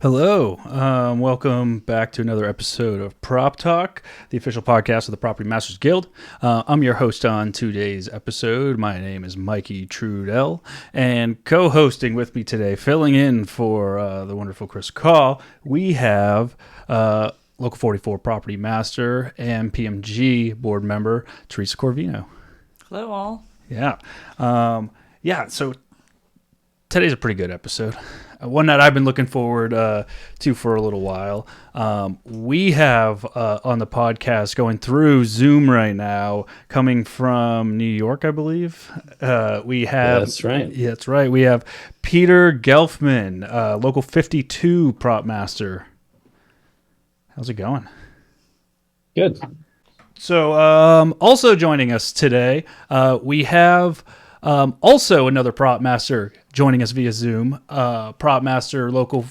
Hello. Welcome back to another episode of Prop Talk, the official podcast of the Property Masters Guild. I'm your host on today's episode. My name is Mikey Trudel, and co-hosting with me today, filling in for the wonderful Chris Call, we have Local 44 Property Master and PMG board member, Theresa Corvino. Hello, all. Yeah. So today's a pretty good episode. One that I've been looking forward to for a little while. We have on the podcast going through Zoom right now, coming from New York, I believe. We have That's right. Yeah, that's right. We have Peter Gelfman, Local 52 Prop Master. How's it going? Good. So, also joining us today, we have also another prop master joining us via Zoom. Prop master, Local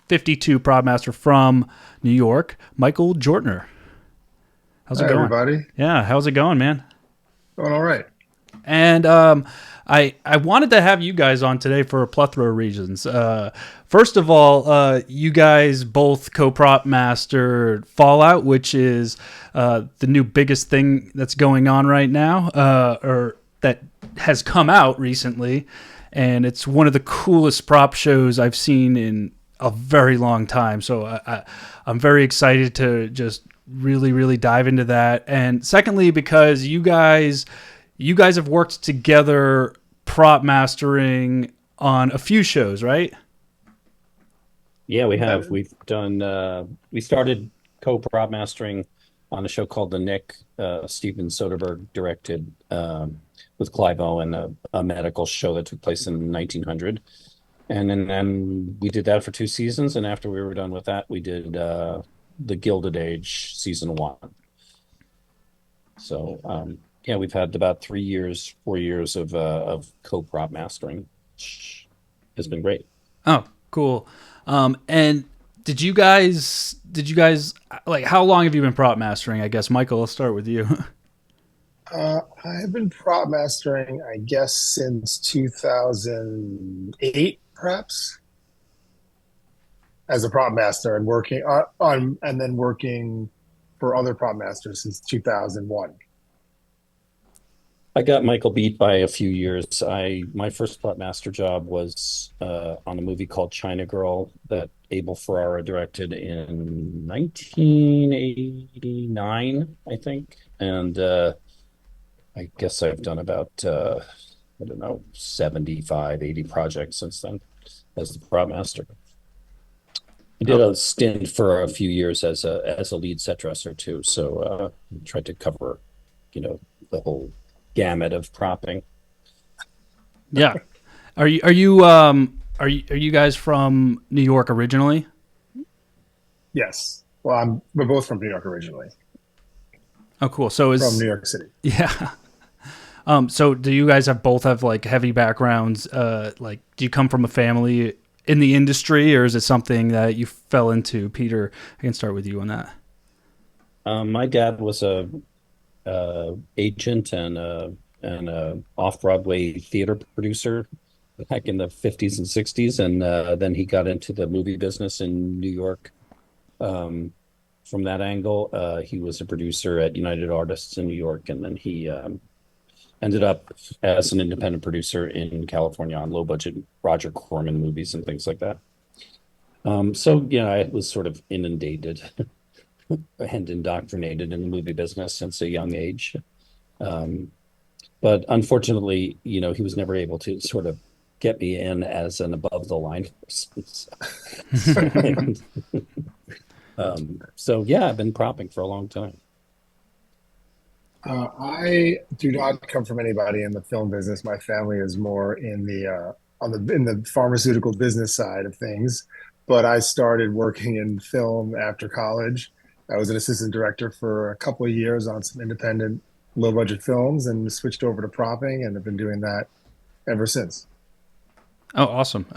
52 prop master from New York, Michael Jortner. How's it going, everybody? Yeah, how's it going, man? Going all right. And I wanted to have you guys on today for a plethora of reasons. First of all, you guys both co-prop mastered Fallout, which is the new biggest thing that's going on right now, or that has come out recently, and it's one of the coolest prop shows I've seen in a very long time. So I'm very excited to just really dive into that. And secondly, because you guys have worked together prop mastering on a few shows, right? Yeah, we have. We've done. We started co-prop mastering on a show called The Nick. Steven Soderbergh directed with Clive Owen, a medical show that took place in 1900, and then we did that for 2 seasons. And after we were done with that, we did the Gilded Age season 1. So yeah, we've had about 4 years of co-prop mastering, which has been great. Oh, cool. And did you guys like, how long have you been prop mastering? I guess Michael, let's start with you. I've been prop mastering, I guess, since 2008, perhaps, as a prop master, and working working for other prop masters since 2001. I got Michael beat by a few years. My first prop master job was on a movie called China Girl that Abel Ferrara directed in 1989, I think. And I guess I've done about, 75, 80 projects since then as the prop master. I did a stint for a few years as a lead set dresser too. So tried to cover, the whole gamut of propping. Yeah. Are you guys from New York originally? Yes. Well, we're both from New York originally. Oh, cool. So from New York City. Yeah. So do you guys both have like heavy backgrounds? Like, do you come from a family in the industry, or is it something that you fell into? Peter, I can start with you on that. My dad was a agent and a off-Broadway theater producer back in the 50s and 60s, and then he got into the movie business in New York. From that angle, he was a producer at United Artists in New York, and then he ended up as an independent producer in California on low-budget Roger Corman movies and things like that. So, I was sort of inundated and indoctrinated in the movie business since a young age. But unfortunately, he was never able to sort of get me in as an above the line person. So yeah, I've been propping for a long time. I do not come from anybody in the film business. My family is more in the pharmaceutical business side of things. But I started working in film after college. I was an assistant director for a couple of years on some independent low budget films, and switched over to propping, and have been doing that ever since. Oh, awesome.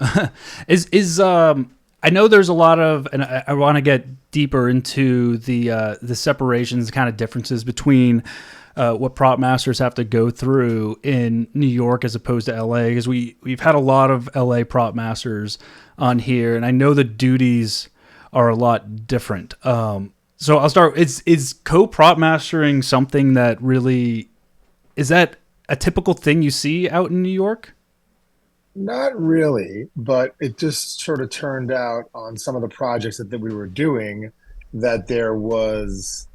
I know there's a lot of, and I want to get deeper into the separations, kind of differences between what prop masters have to go through in New York as opposed to LA, because we've had a lot of LA prop masters on here, and I know the duties are a lot different. So I'll start. Is co-prop mastering something that really is that a typical thing you see out in New York? Not really, but it just sort of turned out on some of the projects that we were doing that there was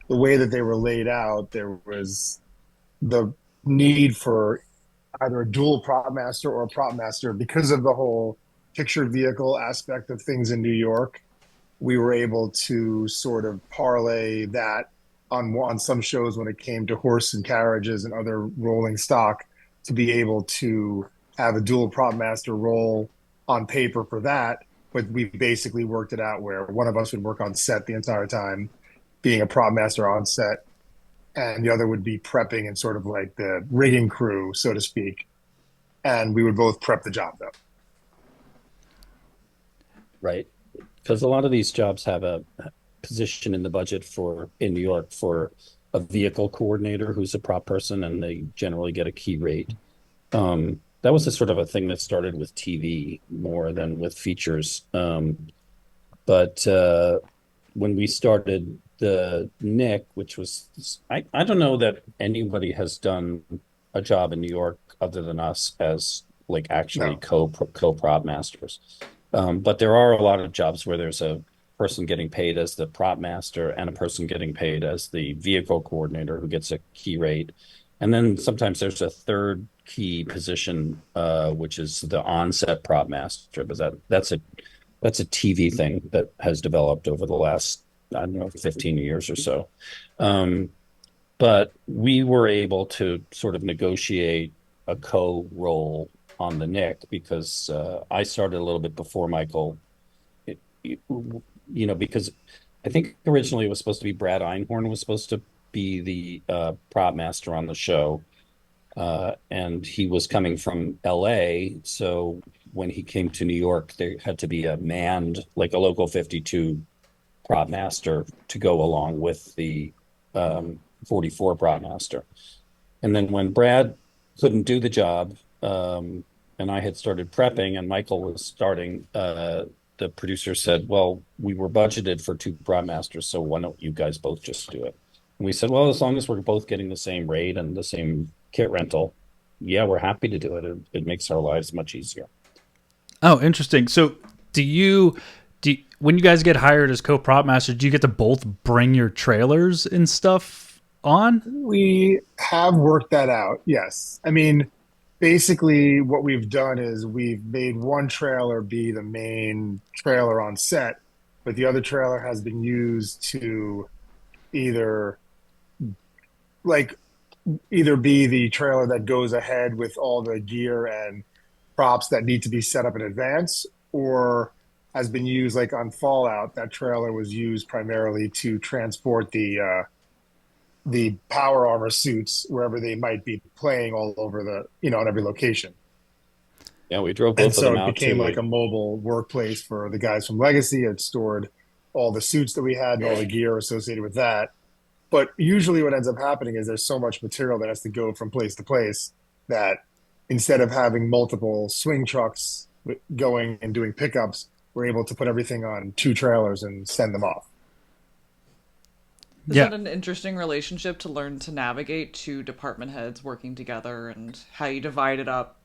the way that they were laid out, there was the need for either a dual prop master or a prop master because of the whole picture vehicle aspect of things in New York. We were able to sort of parlay that on some shows when it came to horse and carriages and other rolling stock to be able to have a dual prop master role on paper for that. But we basically worked it out where one of us would work on set the entire time, being a prop master on set, and the other would be prepping and sort of like the rigging crew, so to speak. And we would both prep the job though. Right. Because a lot of these jobs have a position in the budget for in New York for a vehicle coordinator who's a prop person, and they generally get a key rate. That was a sort of a thing that started with TV more than with features. But when we started the Nick, which was, I don't know that anybody has done a job in New York other than us as like actually No. co-prop masters. But there are a lot of jobs where there's a person getting paid as the prop master and a person getting paid as the vehicle coordinator who gets a key rate. And then sometimes there's a third key position, which is the onset prop master, but that's a TV thing that has developed over the last, I don't know, 15 years or so. Um, but we were able to sort of negotiate a co-role on the Nick because I started a little bit before Michael. It, because I think originally it was supposed to be Brad Einhorn was supposed to be the prop master on the show, and he was coming from LA. So when he came to New York, there had to be a manned, like a local 52 prop master to go along with the 44 prop master. And then when Brad couldn't do the job, and I had started prepping and Michael was starting, the producer said, well, we were budgeted for two prop masters, so why don't you guys both just do it? And we said, well, as long as we're both getting the same rate and the same kit rental, yeah, we're happy to do it. It makes our lives much easier. Oh, interesting. So when you guys get hired as co-prop masters, do you get to both bring your trailers and stuff on? We have worked that out, yes. I mean, basically what we've done is we've made one trailer be the main trailer on set, but the other trailer has been used to either like either be the trailer that goes ahead with all the gear and props that need to be set up in advance, or has been used like on Fallout. That trailer was used primarily to transport the power armor suits wherever they might be playing all over on every location. Yeah, we drove And both of so them it out became too. like a mobile workplace for the guys from Legacy. It stored all the suits that we had and all the gear associated with that. But usually what ends up happening is there's so much material that has to go from place to place that instead of having multiple swing trucks going and doing pickups, we're able to put everything on two trailers and send them off. Is Yeah. that an interesting relationship to learn to navigate two department heads working together and how you divide it up,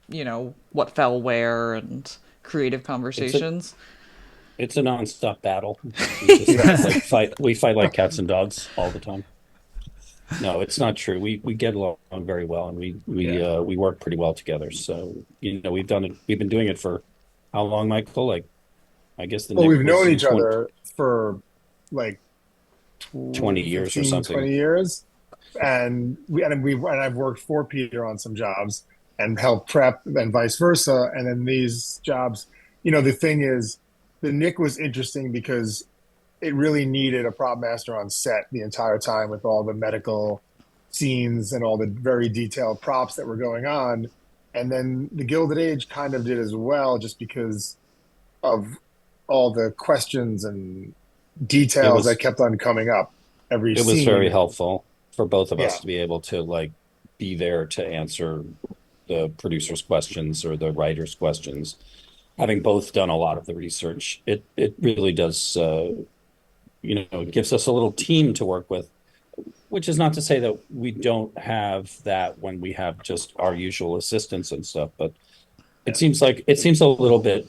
what fell where and creative It's a conversations? it's a nonstop battle. We just like fight. We fight like cats and dogs all the time. No, it's not true. We get along very well, and Yeah. we work pretty well together. So we've done it. We've been doing it for how long, Michael? Like I guess the Well, Nick we've known was each other for like 20 years or 15, something. 20 years. And I've worked for Peter on some jobs and helped prep and vice versa. And then these jobs, the thing is, the Nick was interesting because it really needed a prop master on set the entire time with all the medical scenes and all the very detailed props that were going on. And then the Gilded Age kind of did as well, just because of all the questions and It details that was kept on coming up every it was very scene. helpful for both of Yeah. us to be able to like be there to answer the producer's questions or the writer's questions. having both done a lot of the research, it really does, it gives us a little team to work with, which is not to say that we don't have that when we have just our usual assistants and stuff, but it seems a little bit,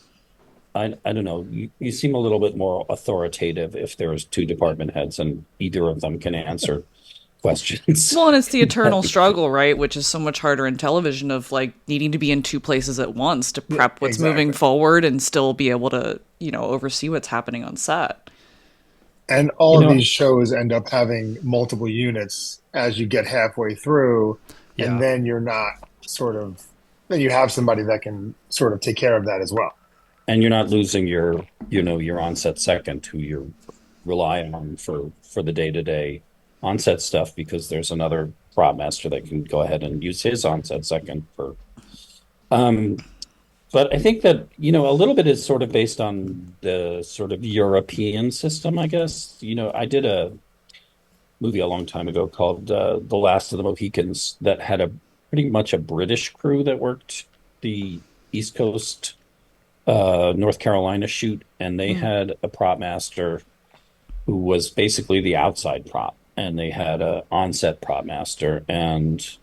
I don't know, you seem a little bit more authoritative if there's two department heads and either of them can answer questions. Well, and it's the eternal struggle, right? Which is so much harder in television of like needing to be in two places at once to Yeah, prep what's moving exactly. forward and still be able to, oversee what's happening on set. And You all of know, these shows end up having multiple units as you get halfway through, and Yeah. then you're not sort of, then you have somebody that can sort of take care of that as well. and you're not losing your onset second who you're relying on for the day-to-day onset stuff because there's another prop master that can go ahead and use his onset second for um but I think that a little bit is sort of based on the sort of European system, I guess. I did a movie a long time ago called The Last of the Mohicans that had a pretty much a British crew that worked the East Coast North Carolina shoot, and they Mm. had a prop master who was basically the outside prop, and they had a onset prop master, and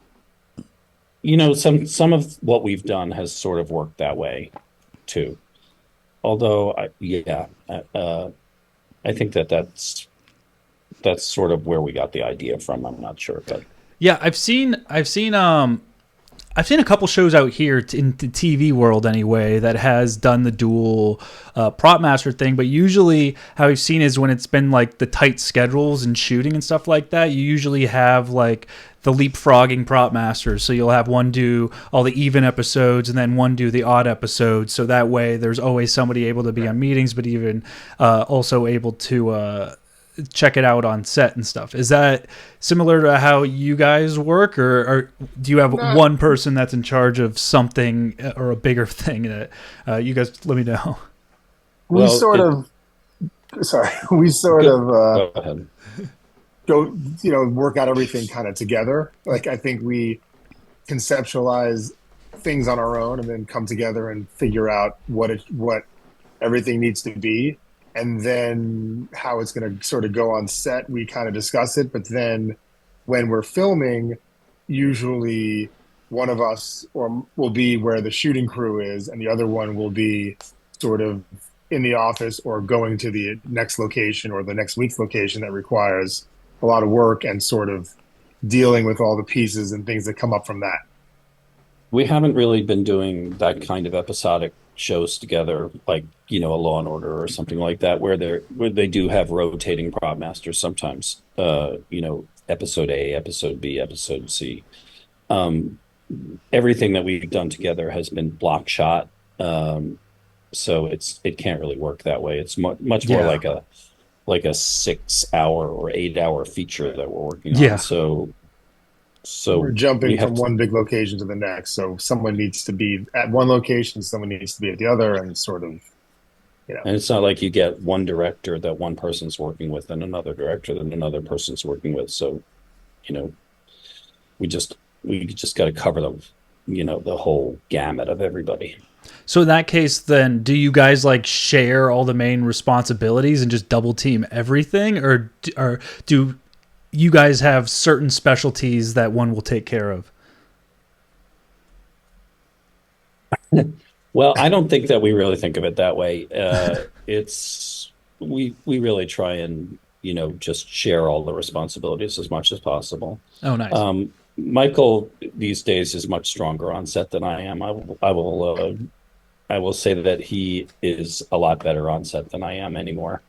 some of what we've done has sort of worked that way too. Although, I think that that's sort of where we got the idea from. I'm not sure, but Yeah, I've seen a couple shows out here in the TV world anyway that has done the dual prop master thing, but usually how I've seen is when it's been like the tight schedules and shooting and stuff like that, you usually have like the leapfrogging prop masters. So you'll have one do all the even episodes and then one do the odd episodes. So that way there's always somebody able to be on meetings, but even also able to check it out on set and stuff. Is that similar to how you guys work, or do you have Not one person that's in charge of something or a bigger thing that you guys let me know? we well, sort it of sorry, we sort go of go ahead. go, work out everything kind of together. Like I think we conceptualize things on our own and then come together and figure out what everything needs to be. And then how it's going to sort of go on set, we kind of discuss it. But then when we're filming, usually one of us or will be where the shooting crew is, and the other one will be sort of in the office or going to the next location or the next week's location that requires a lot of work and sort of dealing with all the pieces and things that come up from that. We haven't really been doing that kind of episodic shows together, like a Law and Order or something like that, where they do have rotating prop masters sometimes. Episode A, episode B, episode C. Um, Everything that we've done together has been block shot, so it can't really work that way. It's much more Yeah, like a 6 hour or 8 hour feature that we're working on. yeah, We're So we jumping have from one big location to the next. So someone needs to be at one location, someone needs to be at the other, and sort of, you know, And it's not like you get one director that one person's working with and another director that another person's working with. So, you know, we just got to cover the whole gamut of everybody. so in that case, then do you guys like share all the main responsibilities and just double team everything, or do you guys have certain specialties that one will take care of? Well, I don't think that we really think of it that way. It's we really try and just share all the responsibilities as much as possible. Oh, nice. Michael these days is much stronger on set than I am. I will say that he is a lot better on set than I am anymore.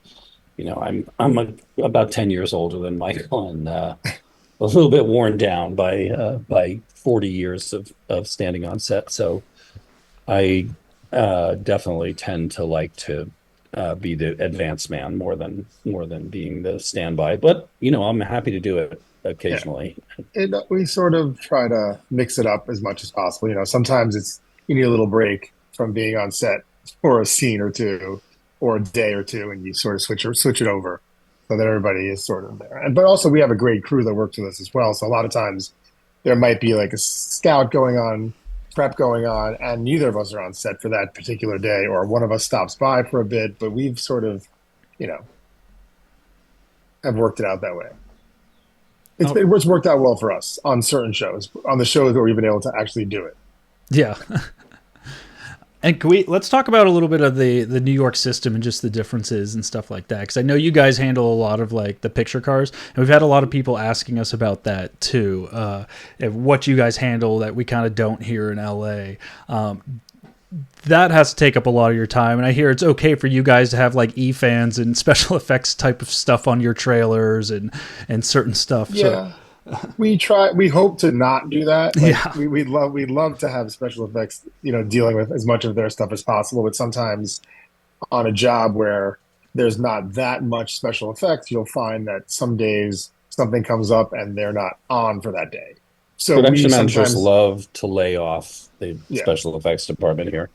About 10 years older than Michael and a little bit worn down by 40 years of standing on set. So I definitely tend to like to be the advanced man more than being the standby. But I'm happy to do it yeah. occasionally. We sort of try to mix it up as much as possible. Sometimes you need a little break from being on set for a scene or two or a day or two, and you sort of switch it over so that everybody is sort of there. But also we have a great crew that works with us as well. So a lot of times there might be like a scout going on prep going on, and neither of us are on set for that particular day, or one of us stops by for a bit, but we've sort of, you know, have worked it out that way. It's worked out well for us on certain shows, on the shows where we've been able to actually do it. Yeah. And let's talk about a little bit of the New York system and just the differences and stuff like that, because I know you guys handle a lot of like the picture cars, and we've had a lot of people asking us about that too. What you guys handle that we kind of don't hear in LA. That has to take up a lot of your time, and I hear it's okay for you guys to have like e-fans and special effects type of stuff on your trailers and certain stuff. Yeah. We hope to not do that. Like, Yeah. we'd love to have special effects, dealing with as much of their stuff as possible. But sometimes on a job where there's not that much special effects, you'll find that some days something comes up and they're not on for that day. So Production managers love to lay off the special effects department here.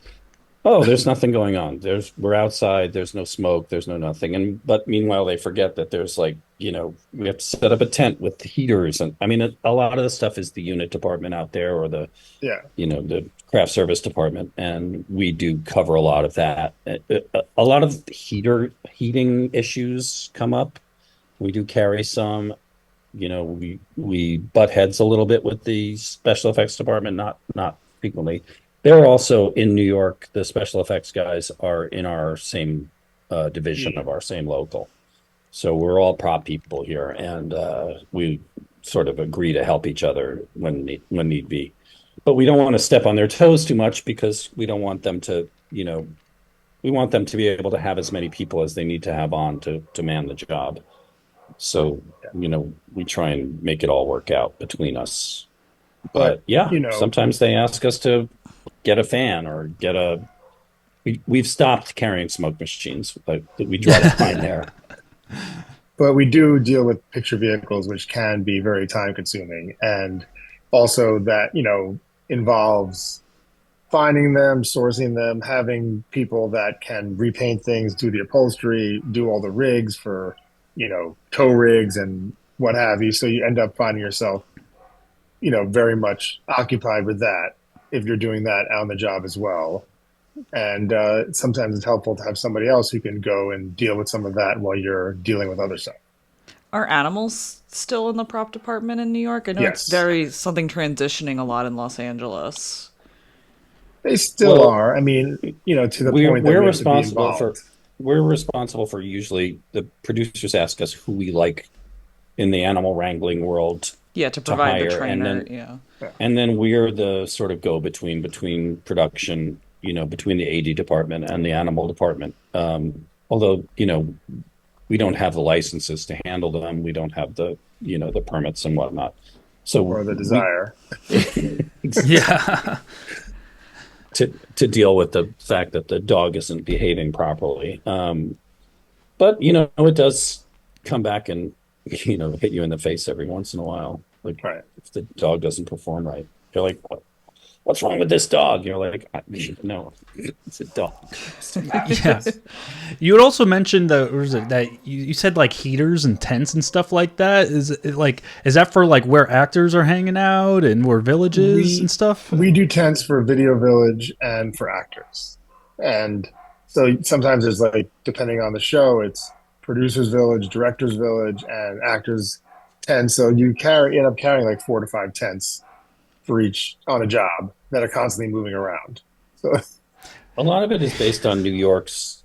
Oh, there's nothing going on. We're outside. There's no smoke. There's no nothing. But meanwhile, they forget that there's we have to set up a tent with the heaters. And I mean, a lot of the stuff is the unit department out there, or the craft service department. And we do cover a lot of that. A lot of heating issues come up. We do carry some. We butt heads a little bit with the special effects department, not frequently. They're also in New York. The special effects guys are in our same division of our same local. So we're all prop people here, and we sort of agree to help each other when need be. But we don't want to step on their toes too much, because we don't want them to, we want them to be able to have as many people as they need to have on to man the job. So, we try and make it all work out between us. But sometimes they ask us to get a fan or we've stopped carrying smoke machines, but we draw the line there. But we do deal with picture vehicles, which can be very time consuming. And also that, involves finding them, sourcing them, having people that can repaint things, do the upholstery, do all the rigs for, tow rigs and what have you. So you end up finding yourself, very much occupied with that if you're doing that on the job as well. And sometimes it's helpful to have somebody else who can go and deal with some of that while you're dealing with other stuff. Are animals still in the prop department in New York? I know Yes. it's something transitioning a lot in Los Angeles. They still are. I mean, to the point that we're we have responsible to be involved. We're responsible for, usually the producers ask us who we like in the animal wrangling world. Yeah, to provide the hire, trainer. And then we're the sort of go-between between production, between the AD department and the animal department. Although, we don't have the licenses to handle them. We don't have the, the permits and whatnot. So Or the desire. Yeah. to deal with the fact that the dog isn't behaving properly. But, it does come back and, hit you in the face every once in a while. Like, Right. if the dog doesn't perform right, you're like, what's wrong with this dog? You're like, no, it's a dog. Yeah. You had also mentioned that you said like heaters and tents and stuff like that. Is that for like where actors are hanging out and where villages and stuff? We do tents for Video Village and for actors. And so sometimes there's depending on the show, it's producers village, directors village, and actors tents. So you end up carrying 4 to 5 tents for each on a job that are constantly moving around. So a lot of it is based on New York's,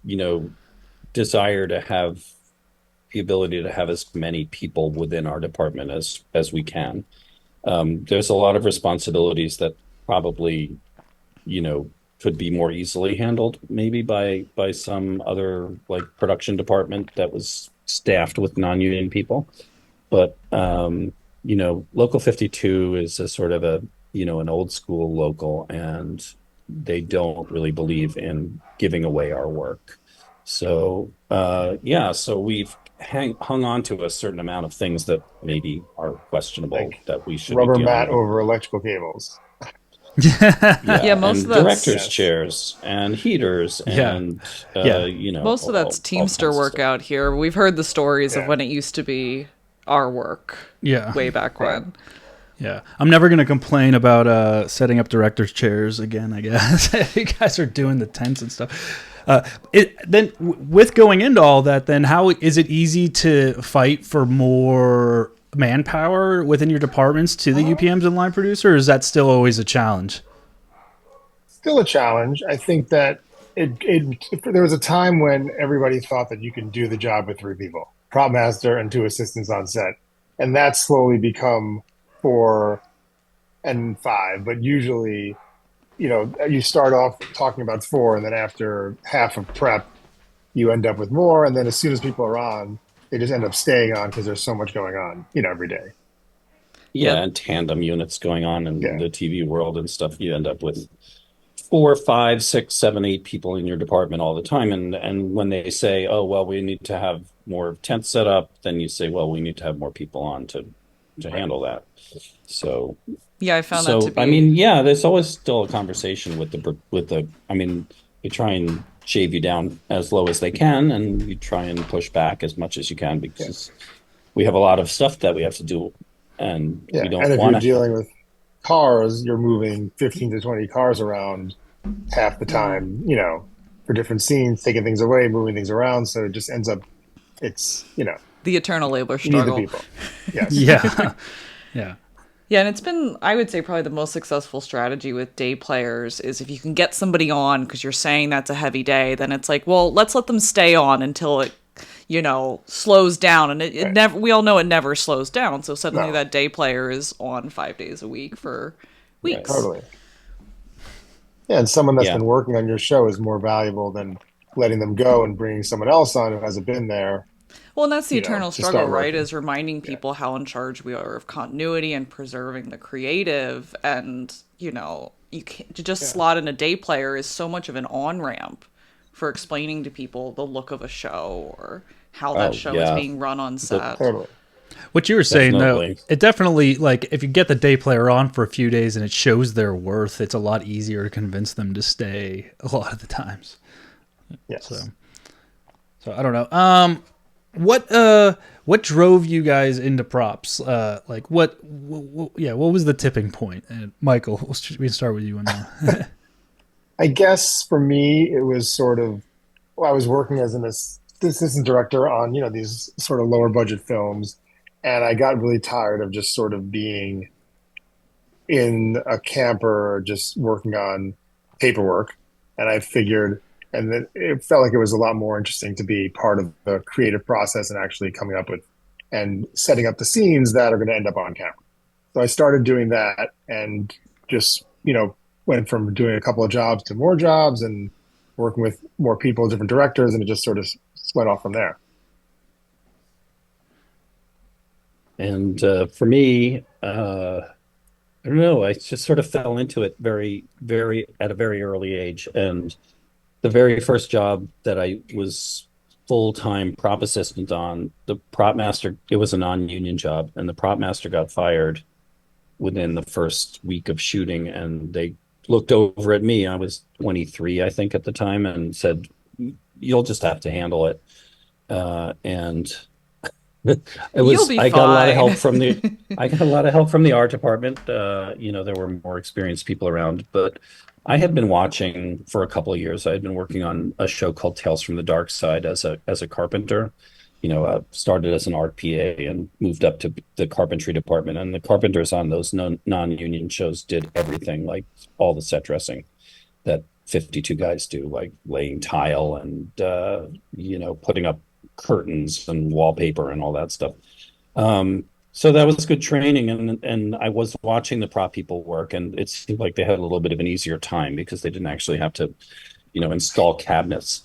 desire to have the ability to have as many people within our department as we can. There's a lot of responsibilities that probably, could be more easily handled maybe by some other production department that was staffed with non-union people. But, Local 52 is a sort of an old school local, and they don't really believe in giving away our work. So, so we've hung on to a certain amount of things that maybe are questionable that we should rubber be mat with. over electrical cables. Most of that's directors' chairs and heaters and most of that's Teamster work out here. We've heard the stories of when it used to be our work. Yeah. Way back when. Yeah, I'm never gonna complain about setting up directors' chairs again. I guess you guys are doing the tents and stuff. With going into all that, then how is it easy to fight for more manpower within your departments to the UPMs and line producer? Or is that still always a challenge? Still a challenge. I think that there was a time when everybody thought that you can do the job with three people, prop master and two assistants on set, and that's slowly become four and five. But usually, you start off talking about four, and then after half of prep, you end up with more, and then as soon as people are on, they just end up staying on because there's so much going on, every day. Yeah, Yeah. and tandem units going on in Yeah, the TV world and stuff. You end up with four, five, six, seven, eight people in your department all the time. And when they say, "Oh, well, we need to have more tents set up," then you say, "Well, we need to have more people on to right. handle that." So Yeah, I found that to so I be. mean, yeah, there's always still a conversation with the. I mean, they try and shave you down as low as they can, and you try and push back as much as you can Yeah, because we have a lot of stuff that we have to do, and we yeah. don't And if you're want to have. dealing with cars, you're moving 15 to 20 cars around half the Mhm. time, for different scenes, taking things away, moving things around. So it just ends up, it's, The eternal labor you need the struggle. people. Yes. Yeah, yeah. Yeah, and it's been, I would say, probably the most successful strategy with day players is if you can get somebody on because you're saying that's a heavy day, then it's like, well, let's let them stay on until it, slows down. And it Right. never, we all know it never slows down. So suddenly No, that day player is on 5 days a week for Right. weeks. totally. Yeah. And someone that's Yeah. been working on your show is more valuable than letting them go and bringing someone else on who hasn't been there, Well, and that's the eternal to struggle, start right? working. Is reminding Yeah. people how in charge we are of continuity and preserving the creative. And, you can't, to just Yeah. slot in a day player is so much of an on ramp for explaining to people the look of a show or how that Oh, show is yeah. being run on The, set. Totally. What you were saying though, definitely. it definitely like if you get the day player on for a few days and it shows their worth, it's a lot easier to convince them to stay a lot of the times. So, Yes. so I don't know. What drove you guys into props? Like yeah, what was the tipping point? And Michael, we start with you on that. I guess for me, it was sort of, well, I was working as an assistant director on, these sort of lower budget films. And I got really tired of just sort of being in a camper, just working on paperwork. And I figured, and then it felt like it was a lot more interesting to be part of the creative process and actually coming up with and setting up the scenes that are going to end up on camera. So I started doing that and just, went from doing a couple of jobs to more jobs and working with more people, different directors, and it just sort of went off from there. And for me, I don't know. I just sort of fell into it very at a very early age. And the very first job that I was full-time prop assistant on, the prop master, it was a non-union job, and the prop master got fired within the first week of shooting, and they looked over at me. I was 23, I think, at the time, and said, "You'll just have to handle it." And it You'll was be I got a lot of help fine. from the I got a lot of help from the art department. There were more experienced people around, but I had been watching for a couple of years. I had been working on a show called Tales from the Dark Side as a carpenter. Started as an art PA and moved up to the carpentry department. And the carpenters on those non-union shows did everything, like all the set dressing that 52 guys do, like laying tile and putting up curtains and wallpaper and all that stuff. So that was good training, and I was watching the prop people work, and it seemed like they had a little bit of an easier time because they didn't actually have to, install cabinets.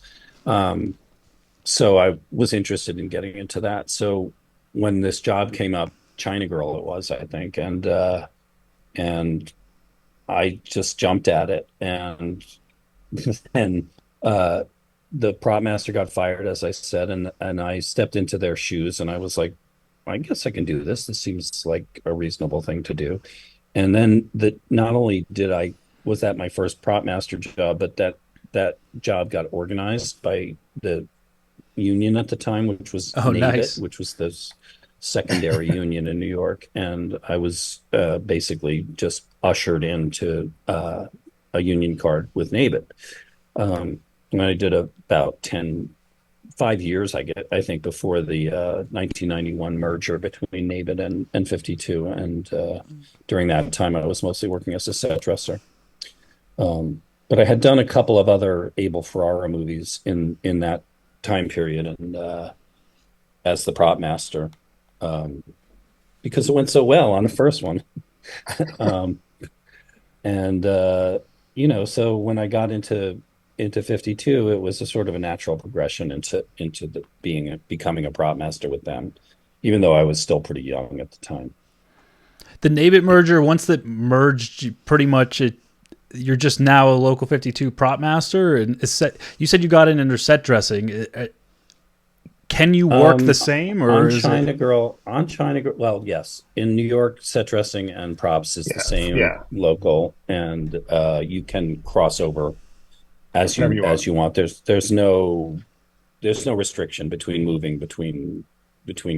Um, so I was interested in getting into that. So when this job came up, China Girl it was, I think, and I just jumped at it, and uh, the prop master got fired, as I said, and I stepped into their shoes, and I was like, I guess I can do this. This seems like a reasonable thing to do. And then not only did I was that my first prop master job, but that job got organized by the union at the time, which was Oh, NAVIT, nice. which was this secondary union in New York, and I was basically just ushered into a union card with NABIT. And I did about 5 years, I think, before the 1991 merger between NABIT and 52. And during that time, I was mostly working as a set dresser. But I had done a couple of other Abel Ferrara movies in that time period, and as the prop master, um, because it went so well on the first one. um, and so when I got into 52, it was a sort of a natural progression into becoming a prop master with them, even though I was still pretty young at the time. The NABIT merger, once that merged, pretty much you're just now a local 52 prop master, and you said you got in under set dressing. Can you work the same, or on China Girl? Well, yes. In New York, set dressing and props is the same local, and you can cross over as you want. There's no restriction between moving between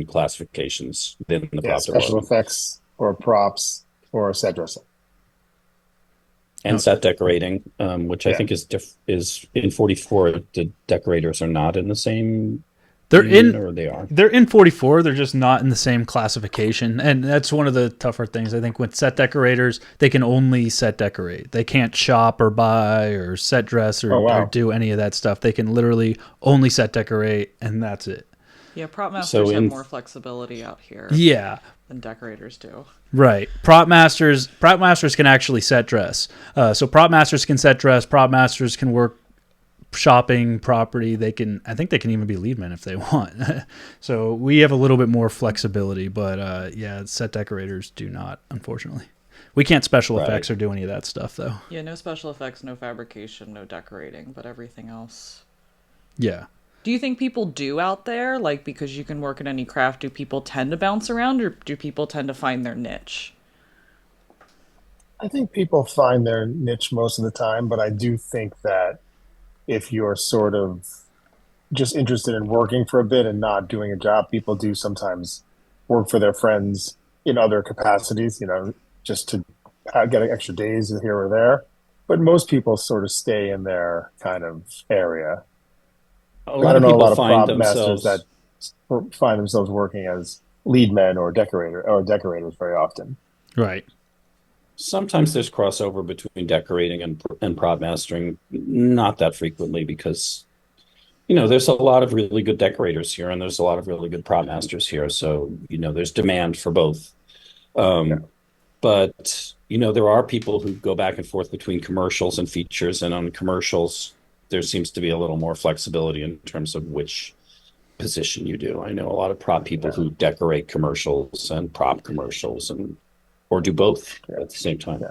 classifications within the prop special department. effects or props or set dressing. And set decorating, which I think is in 44. The decorators are not in the same. They're in 44. They're just not in the same classification, and that's one of the tougher things. I think with set decorators, they can only set decorate. They can't shop or buy or set dress or do any of that stuff. They can literally only set decorate, and that's it. Yeah, prop masters have more flexibility out here. Yeah. Than decorators do. Right. Prop masters can actually set dress. So prop masters can set dress. Prop masters can work shopping, property. I think they can even be lead men if they want. So we have a little bit more flexibility, but set decorators do not, unfortunately. We can't special effects or do any of that stuff, though. Yeah, no special effects, no fabrication, no decorating, but everything else. Yeah. Do you think people do out there, like, because you can work in any craft, do people tend to bounce around, or do people tend to find their niche? I think people find their niche most of the time, but I do think that if you're sort of just interested in working for a bit and not doing a job, people do sometimes work for their friends in other capacities, just to get extra days here or there. But most people sort of stay in their kind of area. A lot of people find masters that find themselves working as lead men or decorators very often. Right. Sometimes there's crossover between decorating and prop mastering, not that frequently, because there's a lot of really good decorators here and there's a lot of really good prop masters here. So there's demand for both. But there are people who go back and forth between commercials and features, and on commercials there seems to be a little more flexibility in terms of which position you do. I know a lot of prop people who decorate commercials and prop commercials or do both at the same time.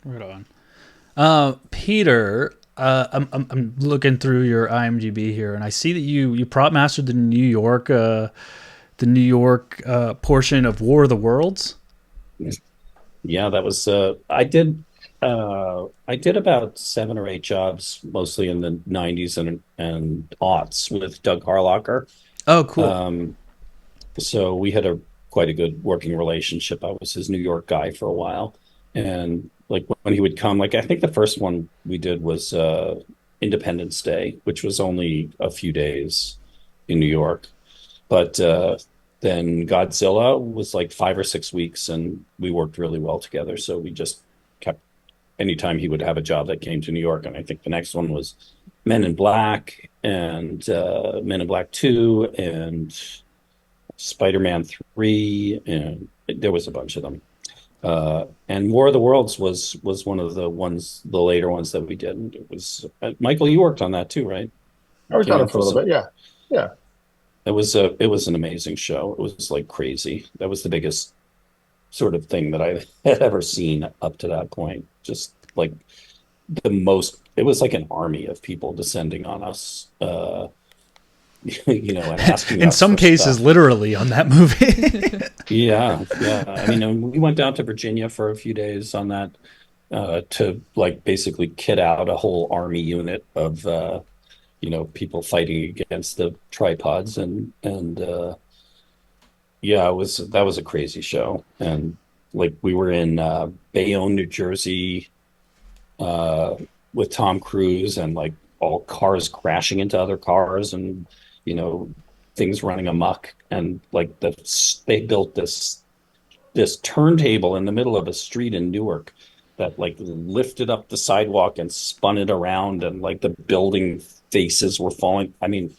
Right on. Peter, I'm looking through your IMDb here, and I see that you prop mastered the New York portion of War of the Worlds. Yeah, that was I did about 7 or 8 jobs, mostly in the 90s and aughts with Doug Harlocker. Oh, cool. So we had quite a good working relationship. I was his New York guy for a while. And like when he would come, like I think the first one we did was Independence Day, which was only a few days in New York. But then Godzilla was like 5 or 6 weeks, and we worked really well together. So we just kept, anytime he would have a job that came to New York, and I think the next one was Men in Black and Men in Black 2 and Spider-Man 3, and there was a bunch of them. And War of the Worlds was one of the later ones that we did. And it was Michael, you worked on that too, right? I worked on it for a little bit, yeah. It was an amazing show. It was like crazy. That was the biggest sort of thing that I had ever seen up to that point. Just like it was like an army of people descending on us, and asking in us some cases stuff. Literally on that movie. Yeah. I mean, we went down to Virginia for a few days on that to like basically kit out a whole army unit of people fighting against the tripods, and Yeah, that was a crazy show. And like we were in Bayonne, New Jersey, uh with Tom Cruise, and like all cars crashing into other cars, and you know things running amok, and like they built this turntable in the middle of a street in Newark that like lifted up the sidewalk and spun it around, and like the building faces were falling. I mean,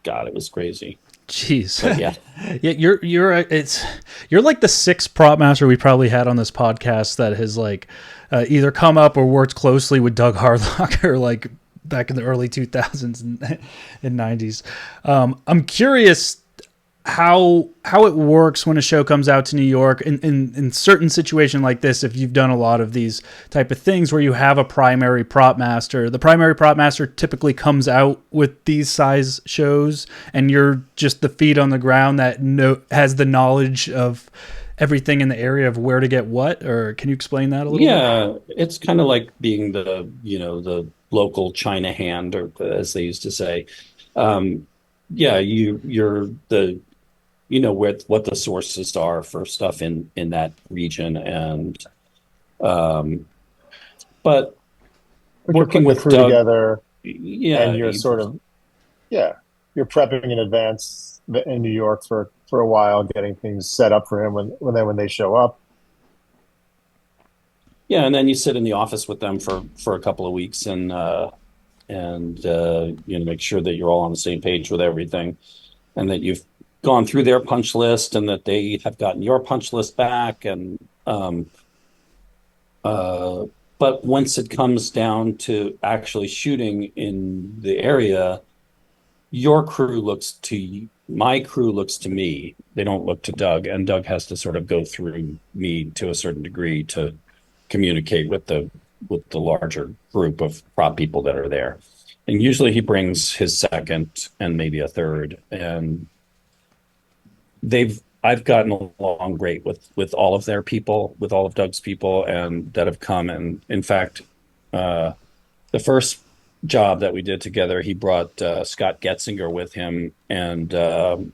God, it was crazy. Jeez. But yeah. Yeah, you're like the sixth prop master we probably had on this podcast that has like either come up or worked closely with Doug Harlock or like back in the early 2000s and 90s. I'm curious how it works when a show comes out to New York in certain situation like this. If you've done a lot of these type of things where you have a primary prop master, the primary prop master typically comes out with these size shows, and you're just the feet on the ground that has the knowledge of everything in the area of where to get what. Or can you explain that a little bit? Yeah, it's kind of like being the local China hand, or as they used to say. Um, yeah, you're the what the sources are for stuff in that region, and um, but But you're working putting the with crew Doug, together and yeah, you're sort of, yeah, you're prepping in advance in New York for a while, getting things set up for him when they show up. yeah, and then you sit in the office with them for a couple of weeks, and make sure that you're all on the same page with everything, and that you've gone through their punch list, and that they have gotten your punch list back, and uh, but once it comes down to actually shooting in the area, your crew looks to my crew looks to me. They don't look to Doug, and Doug has to sort of go through me to a certain degree to communicate with the larger group of prop people that are there. And usually he brings his second and maybe a third, and they've I've gotten along great with all of their people, with all of Doug's people, and that have come. And in fact, uh, the first job that we did together, he brought Scott Getzinger with him, and and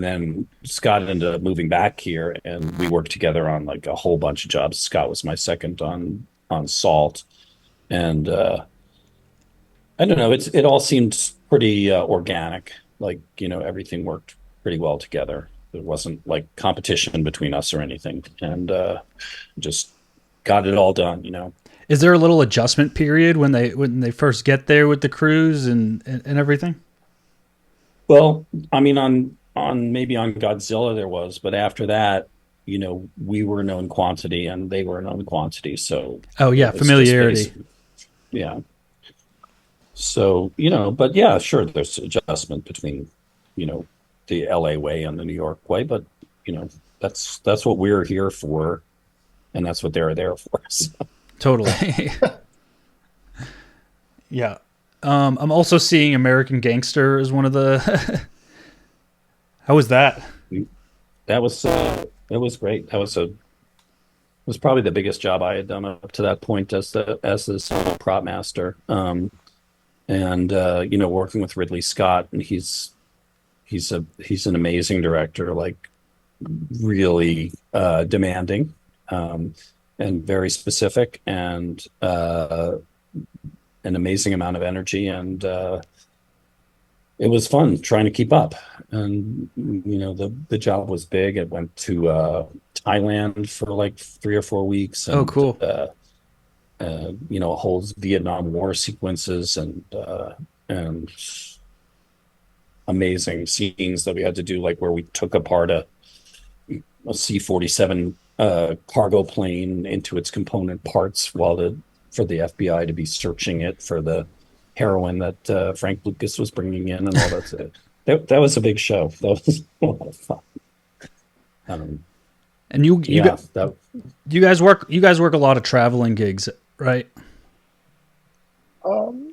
then Scott ended up moving back here, and we worked together on like a whole bunch of jobs. Scott was my second on Salt, and I don't know, it all seemed pretty organic. Like everything worked pretty well together. There wasn't like competition between us or anything, and just got it all done. Is there a little adjustment period when they first get there with the crews and everything? Well, I mean, on maybe on Godzilla there was, but after that, we were known quantity and they were known quantity, so Oh yeah, it was just familiarity. basic. Yeah. So, but yeah, sure, there's adjustment between, you know, the LA way and the New York way, but you know, that's what we're here for, and that's what they're there for. So, Totally. Yeah. I'm also seeing American Gangster as one of the. How was that? that was it was great. Was probably the biggest job I had done up to that point as the solo prop master. And working with Ridley Scott, and he's an amazing director, like really demanding, and very specific, and an amazing amount of energy, and it was fun trying to keep up. And the job was big. It went to Thailand for like 3 or 4 weeks, Oh, and cool. holds Vietnam War sequences, and amazing scenes that we had to do, like where we took apart a C-47 cargo plane into its component parts for the FBI to be searching it for the heroin that Frank Lucas was bringing in, and all that. That was a big show. That was a lot of fun. Um, And yeah, that you guys work a lot of traveling gigs, right?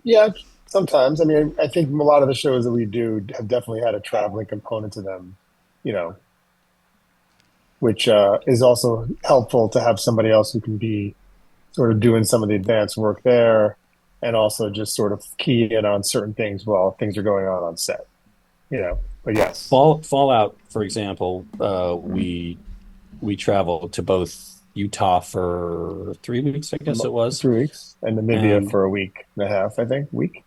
Yeah, sometimes. I mean, I think a lot of the shows that we do have definitely had a traveling component to them, you know, which is also helpful to have somebody else who can be sort of doing some of the advanced work there and also just sort of key in on certain things while things are going on set, you know. But yes, Fallout, for example, we traveled to both Utah for 3 weeks, I guess it was, 3 weeks, and Namibia and for a week and a half, I think. Week.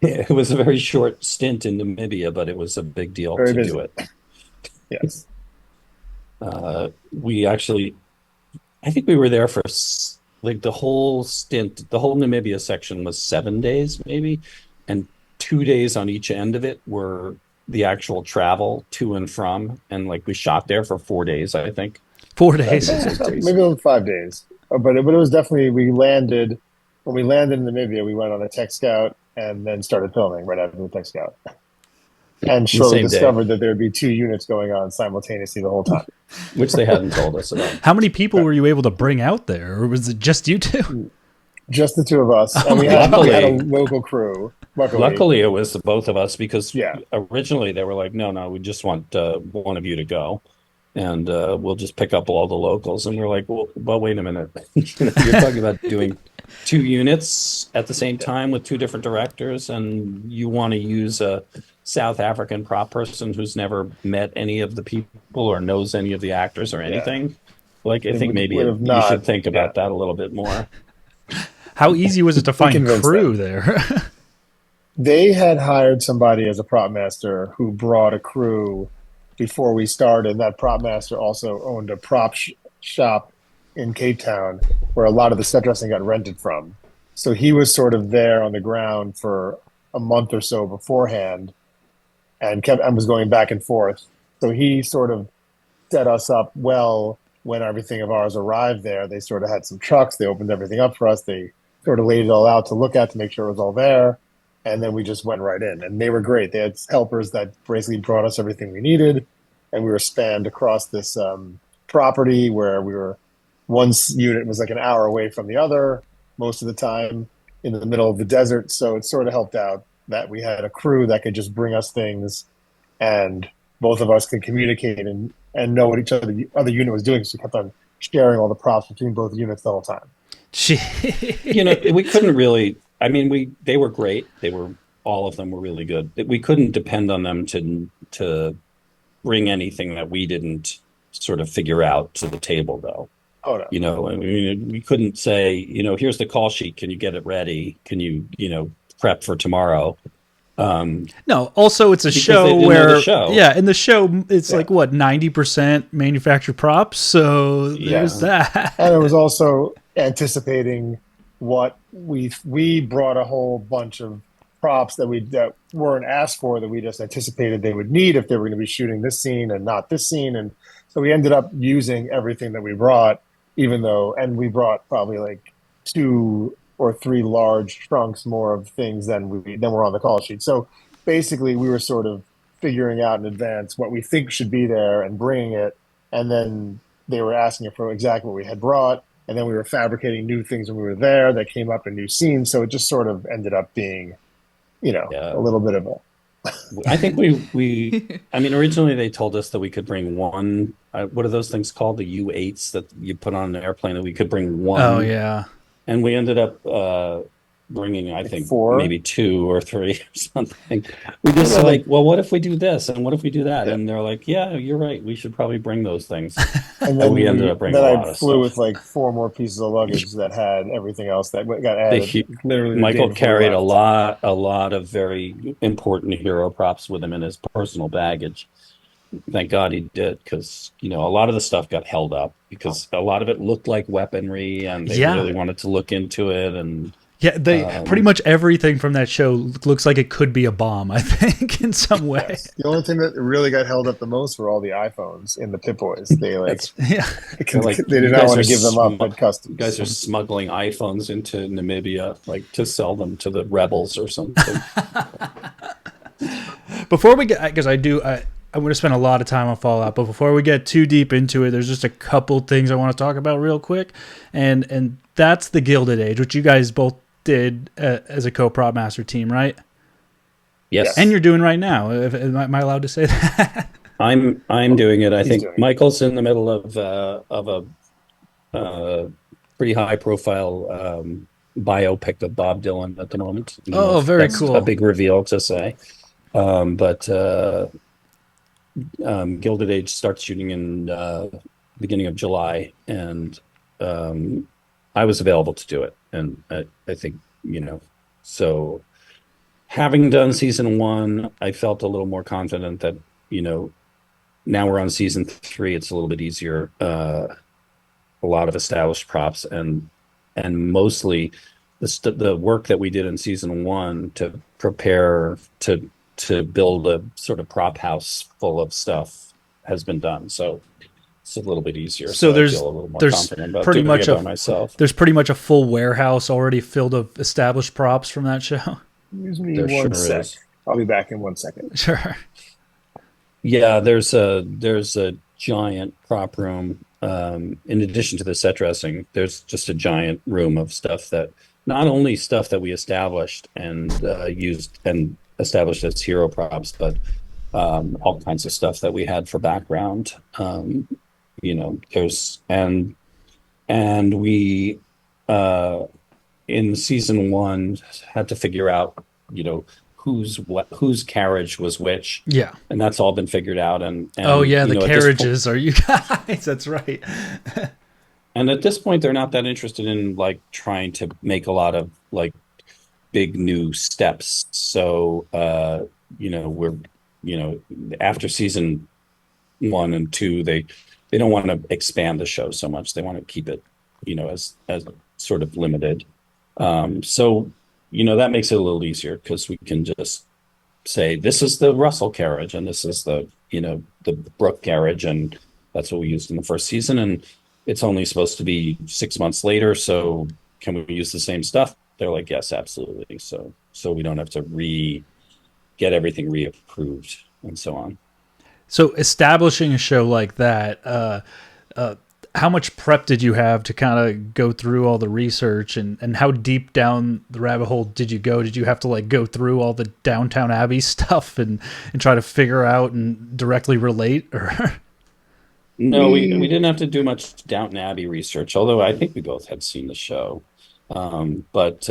it was a very short stint in Namibia, but it was a big deal Very to do busy. it. Yes. We actually, I think we were there for like the whole stint. The whole Namibia section was 7 days, maybe, and 2 days on each end of it were the actual travel to and from. And like we shot there for 4 days, I think. 4 days. Maybe only 5 days. But it was definitely, we landed, when we landed in Namibia, we went on a tech scout and then started filming right after the tech scout. And The shortly same day, discovered that there'd be two units going on simultaneously the whole time. which they hadn't told us about. How many people were you able to bring out there, or was it just you two? Just the two of us. And we had a local crew. Luckily, it was the both of us because Yeah. originally they were like, no, we just want one of you to go, and we'll just pick up all the locals. And we're like, well, wait a minute. You're talking about doing 2 units at the same time with two different directors, and you want to use a South African prop person who's never met any of the people or knows any of the actors or anything. Like, I think maybe would have you not- should think about yeah. that a little bit more. How easy was it to find convinced crew there? They had hired somebody as a prop master who brought a crew before we started. That prop master also owned a shop in Cape Town where a lot of the set dressing got rented from. So he was sort of there on the ground for a month or so beforehand and was going back and forth. So he sort of set us up well when everything of ours arrived there. They sort of had some trucks. They opened everything up for us. They sort of laid it all out to look at to make sure it was all there. And then we just went right in. And they were great. They had helpers that basically brought us everything we needed. And we were spanned across this property where one unit was like an hour away from the other most of the time in the middle of the desert. So it sort of helped out that we had a crew that could just bring us things and both of us could communicate and know what the other unit was doing. So we kept on sharing all the props between both units the whole time. We couldn't really, I mean, they were great. All of them were really good. We couldn't depend on them to bring anything that we didn't sort of figure out to the table, though. Oh, no. I mean, we couldn't say, here's the call sheet. Can you get it ready? Can you, prep for tomorrow? No, also it's a Because show they didn't know where, the show. yeah, in the show it's like what 90% manufactured props. So there's that. And it was also anticipating what we brought a whole bunch of props that weren't asked for, that we just anticipated they would need if they were going to be shooting this scene and not this scene. And so we ended up using everything that we brought, and we brought probably like 2 or 3 large trunks more of things than were on the call sheet. So basically we were sort of figuring out in advance what we think should be there and bringing it. And then they were asking for exactly what we had brought. And then we were fabricating new things when we were there that came up in new scenes. So it just sort of ended up being, a little bit of a. I think I mean, originally they told us that we could bring one, what are those things called? The U-8s that you put on an airplane, that we could bring one. Oh, yeah. And we ended up bringing, I think, 4, maybe 2 or 3 or something. We just well, what if we do this? And what if we do that? And they're like, yeah, you're right. We should probably bring those things. And then we ended up bringing a lot I of flew stuff. with like 4 more pieces of luggage that had everything else that got added. Literally, Michael carried a lot of very important hero props with him in his personal baggage. Thank God he did, because a lot of the stuff got held up because a lot of it looked like weaponry, and they really wanted to look into it. And yeah, pretty much everything from that show looks like it could be a bomb, I think, in some way. Yes. The only thing that really got held up the most were all the iPhones in the Pip-Boys. They they did not want to give them up at customs. You guys are smuggling iPhones into Namibia, like to sell them to the rebels or something. Before we get, because I'm going to spend a lot of time on Fallout, but before we get too deep into it, there's just a couple things I want to talk about real quick, and that's the Gilded Age, which you guys both did as a co-prop master team, right? Yes. And you're doing right now. Am I allowed to say that? I'm doing it. I think Michael's in the middle of a pretty high profile biopic of Bob Dylan at the moment. Oh, very That's cool. a big reveal to say. But Gilded Age starts shooting in beginning of July, and I was available to do it. And I think, so having done season one, I felt a little more confident that, now we're on season three, it's a little bit easier. A lot of established props and mostly the work that we did in season one to prepare to build a sort of prop house full of stuff has been done. So it's a little bit easier. So So I feel a little more there's confident about pretty doing much it by myself. there's pretty much a full warehouse already filled of established props from that show. Excuse me There one sure sec. is. I'll be back in 1 second. Sure. Yeah, there's a giant prop room. In addition to the set dressing, there's just a giant room of stuff that not only stuff that we established and used and established as hero props, but all kinds of stuff that we had for background. There's and we in season one had to figure out, whose carriage was which, Yeah. and that's all been figured out. And Oh yeah, the at this carriages are you guys. That's right. and at this point, they're not that interested in like trying to make a lot of like big new steps. So we're after season one and two, they don't want to expand the show so much. They want to keep it, as sort of limited. So that makes it a little easier because we can just say this is the Russell carriage and this is the Brooke carriage, and that's what we used in the first season. And it's only supposed to be 6 months later, so can we use the same stuff? They're like, yes, absolutely. So we don't have to get everything reapproved and so on. So establishing a show like that, how much prep did you have to kind of go through all the research, and how deep down the rabbit hole did you go? Did you have to like go through all the Downtown Abbey stuff and try to figure out and directly relate? Or No, we didn't have to do much Downton Abbey research, although I think we both had seen the show. But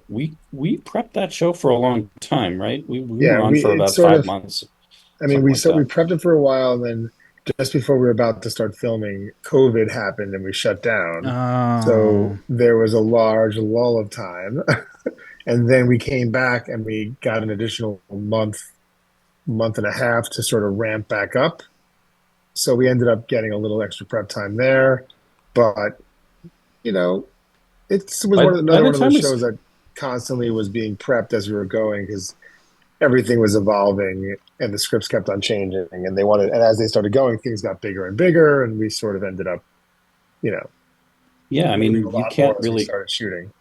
we prepped that show for a long time, right? We Yeah, were on we for it's about sort five of. months, I mean, something we like so we that. prepped it for a while, and then just before we were about to start filming, COVID happened and we shut down. So oh there was a large lull of time, and then we came back and we got an additional month and a half to sort of ramp back up. So we ended up getting a little extra prep time there, but you know, it was By another the one of time those we shows that constantly was being prepped as we were going because everything was evolving and the scripts kept on changing and as they started going, things got bigger and bigger, and we sort of ended up, you know, Yeah, I learning a mean, lot more as we started shooting.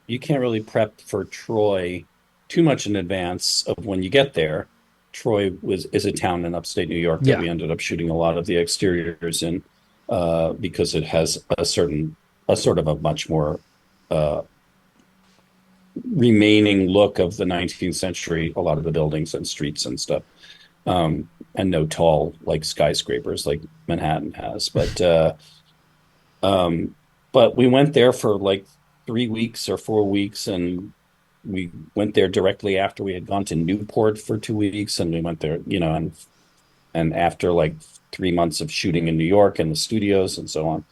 you can't really prep for Troy too much in advance of when you get there. Troy is a town in upstate New York that yeah, we ended up shooting a lot of the exteriors in, because it has a sort of a much more uh, remaining look of the 19th century, a lot of the buildings and streets and stuff, and no tall like skyscrapers like Manhattan has. Um, but we went there for like 3 weeks or 4 weeks, and we went there directly after we had gone to Newport for 2 weeks, and we went there, and after like 3 months of shooting in New York and the studios and so on.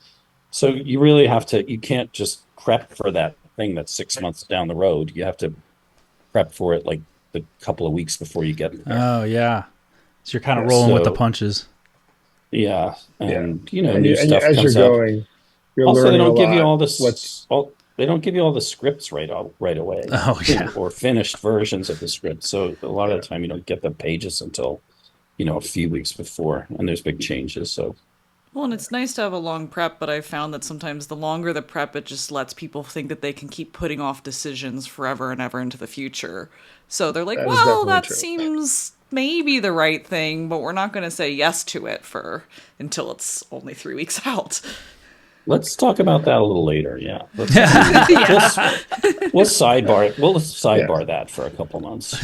So you can't just prep for that thing that's 6 months down the road. You have to prep for it like the couple of weeks before you get there. oh yeah. So you're kind of Yeah. rolling with the So punches. yeah, Yeah. and And new you stuff as you're comes out. going, you're Also, they learning a don't give you lot. all What this. All they don't give you all the scripts right away, Oh yeah. or finished versions of the script. So a lot of the time, you don't get the pages until a few weeks before, and there's big changes. So Well, and it's nice to have a long prep, but I've found that sometimes the longer the prep, it just lets people think that they can keep putting off decisions forever and ever into the future. So they're like, that is well, definitely that true. seems maybe the right thing, but we're not going to say yes to it for until it's only 3 weeks out. let's talk about that a little later. Yeah, Yeah. we'll sidebar Yeah. that for a couple months.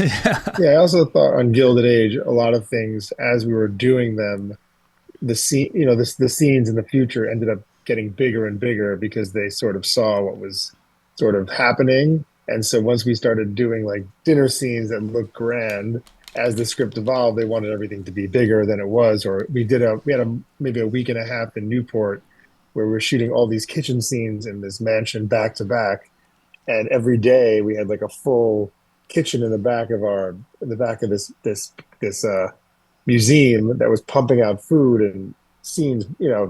Yeah, I also thought on Gilded Age, a lot of things as we were doing them, the scenes in the future ended up getting bigger and bigger because they sort of saw what was sort of happening. And so once we started doing like dinner scenes that looked grand, as the script evolved, they wanted everything to be bigger than it was. Or we had maybe a week and a half in Newport where we were shooting all these kitchen scenes in this mansion back to back, and every day we had like a full kitchen in the back of this museum that was pumping out food and scenes,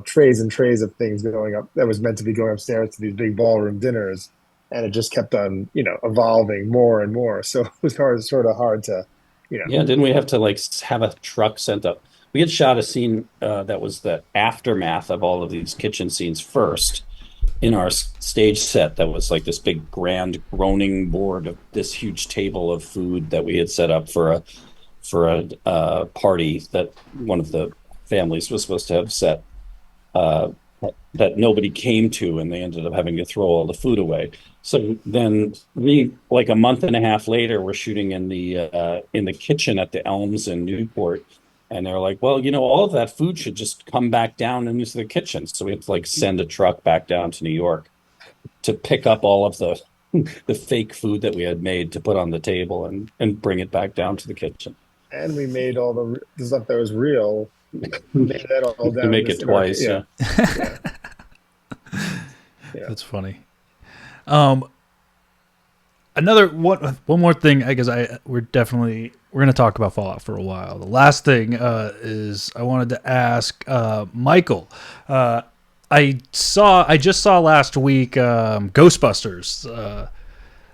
trays and trays of things going up that was meant to be going upstairs to these big ballroom dinners, and it just kept on, evolving more and more. So it was sort of hard to, you know, Yeah, didn't we have to like have a truck sent up? We had shot a scene that was the aftermath of all of these kitchen scenes first in our stage set that was like this big grand groaning board of this huge table of food that we had set up for a party that one of the families was supposed to have set uh, that nobody came to, and they ended up having to throw all the food away. So then we, like a month and a half later, we're shooting in the kitchen at the Elms in Newport, and they're like, "Well, all of that food should just come back down into the kitchen." So we had to like send a truck back down to New York to pick up all of the the fake food that we had made to put on the table and bring it back down to the kitchen. and we made all the stuff that was real. We made that all To down make it twice, yeah, yeah. yeah, yeah. That's funny. Another one more thing. I guess we're going to talk about Fallout for a while. The last thing is I wanted to ask Michael. I just saw last week Ghostbusters,